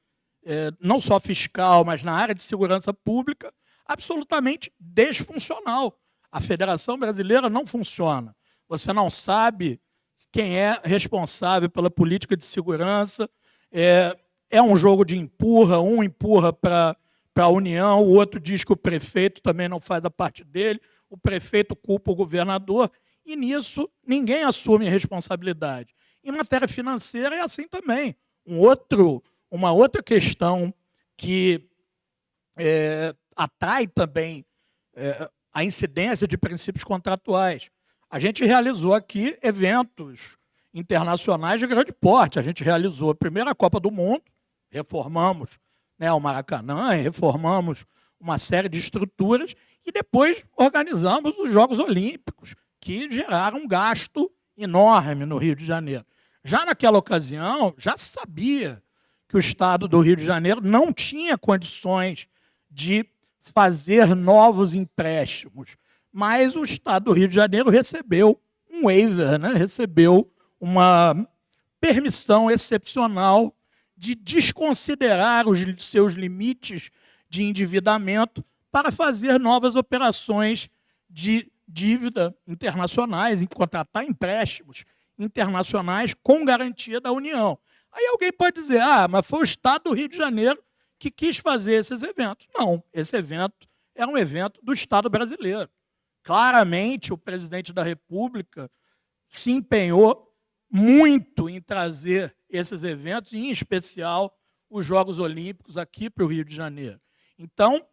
S7: não só fiscal, mas na área de segurança pública, absolutamente desfuncional. A Federação Brasileira não funciona. Você não sabe quem é responsável pela política de segurança. É um jogo de empurra, um empurra para a União, o outro diz que o prefeito também não faz a parte dele, o prefeito culpa o governador, e nisso ninguém assume a responsabilidade. Em matéria financeira é assim também. Uma outra questão que atrai também a incidência de princípios contratuais. A gente realizou aqui eventos internacionais de grande porte. A gente realizou a primeira Copa do Mundo, reformamos, né, o Maracanã, reformamos uma série de estruturas, e depois organizamos os Jogos Olímpicos, que geraram um gasto enorme no Rio de Janeiro. Já naquela ocasião, já se sabia que o Estado do Rio de Janeiro não tinha condições de fazer novos empréstimos, mas o Estado do Rio de Janeiro recebeu um waiver, né? Recebeu uma permissão excepcional de desconsiderar os seus limites de endividamento para fazer novas operações de dívida internacionais, em contratar empréstimos internacionais com garantia da União. Aí alguém pode dizer, mas foi o Estado do Rio de Janeiro que quis fazer esses eventos. Não, esse evento é um evento do Estado brasileiro. Claramente, o presidente da República se empenhou muito em trazer esses eventos, e, em especial, os Jogos Olímpicos aqui para o Rio de Janeiro. Então,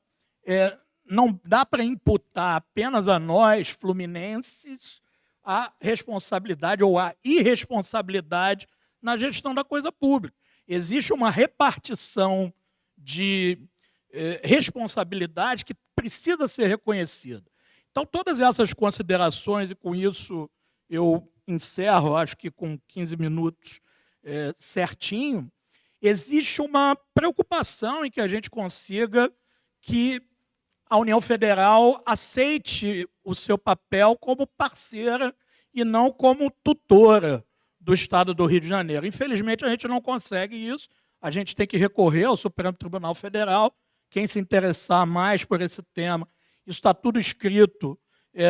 S7: não dá para imputar apenas a nós, fluminenses, a responsabilidade ou a irresponsabilidade na gestão da coisa pública. Existe uma repartição de responsabilidade que precisa ser reconhecida. Então, todas essas considerações, e com isso eu encerro, acho que com 15 minutos certinho, existe uma preocupação em que a gente consiga que a União Federal aceite o seu papel como parceira e não como tutora do Estado do Rio de Janeiro. Infelizmente, a gente não consegue isso. A gente tem que recorrer ao Supremo Tribunal Federal. Quem se interessar mais por esse tema, isso está tudo escrito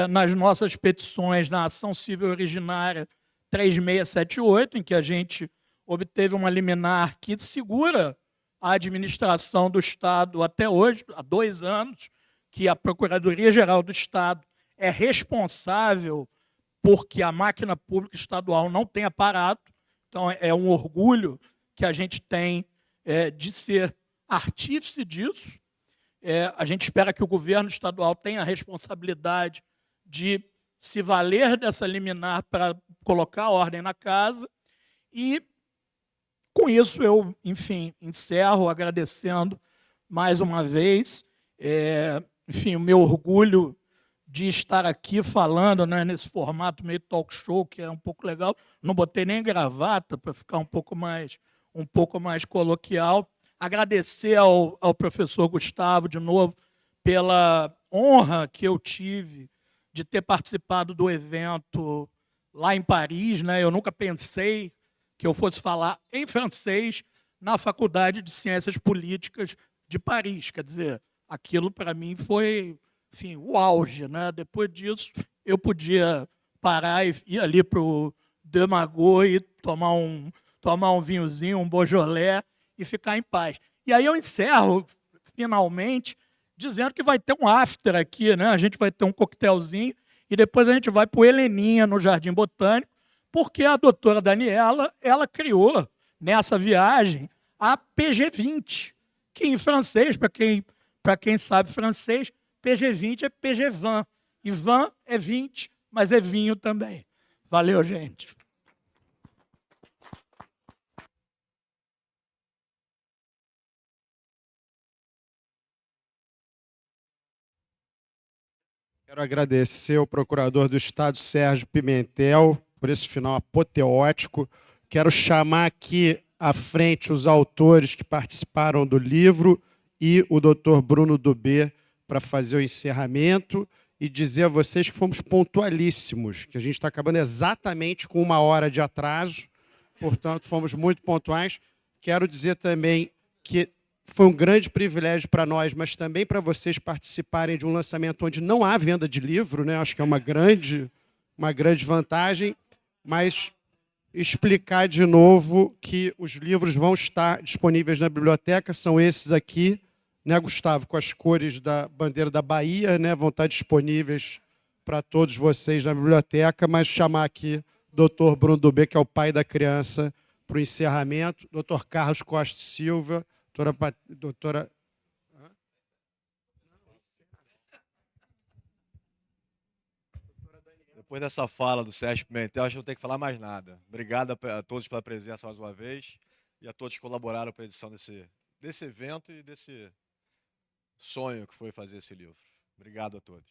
S7: nas nossas petições na ação civil originária 3678, em que a gente obteve uma liminar que segura a administração do Estado até hoje, há 2 anos, que a Procuradoria-Geral do Estado é responsável porque a máquina pública estadual não tenha parado. Então, é um orgulho que a gente tem de ser artífice disso. A gente espera que o governo estadual tenha a responsabilidade de se valer dessa liminar para colocar a ordem na casa. E, com isso, eu, enfim, encerro agradecendo mais uma vez. Enfim, o meu orgulho de estar aqui falando, né, nesse formato meio talk show, que é um pouco legal. Não botei nem gravata para ficar um pouco mais coloquial. Agradecer ao professor Gustavo, de novo, pela honra que eu tive de ter participado do evento lá em Paris, né? Eu nunca pensei que eu fosse falar em francês na Faculdade de Ciências Políticas de Paris. Quer dizer, aquilo para mim foi, enfim, o auge, né? Depois disso, eu podia parar e ir ali para o Demago e tomar um vinhozinho, um Beaujolais e ficar em paz. E aí eu encerro, finalmente, dizendo que vai ter um after aqui, né? A gente vai ter um coquetelzinho e depois a gente vai para o Heleninha, no Jardim Botânico, porque a doutora Daniela, ela criou, nessa viagem, a PG20, que em francês, para quem sabe francês, PG20 é PG Vin. E Vin é 20, mas é vinho também. Valeu, gente.
S4: Quero agradecer ao Procurador do Estado, Sérgio Pimentel, por esse final apoteótico. Quero chamar aqui à frente os autores que participaram do livro e o doutor Bruno Dubé para fazer o encerramento e dizer a vocês que fomos pontualíssimos, que a gente está acabando exatamente com 1 hora de atraso, portanto, fomos muito pontuais. Quero dizer também que foi um grande privilégio para nós, mas também para vocês participarem de um lançamento onde não há venda de livro, né? Acho que é uma grande vantagem, mas explicar de novo que os livros vão estar disponíveis na biblioteca, são esses aqui, né, Gustavo, com as cores da bandeira da Bahia, né, vão estar disponíveis para todos vocês na biblioteca, mas chamar aqui o Dr. Bruno Dubé, que é o pai da criança, para o encerramento, Dr. Carlos Costa Silva, doutora...
S2: Depois dessa fala do Sérgio Pimentel, acho que não tem que falar mais nada. Obrigado a todos pela presença mais uma vez e a todos que colaboraram para a edição desse evento e desse sonho que foi fazer esse livro. Obrigado a todos.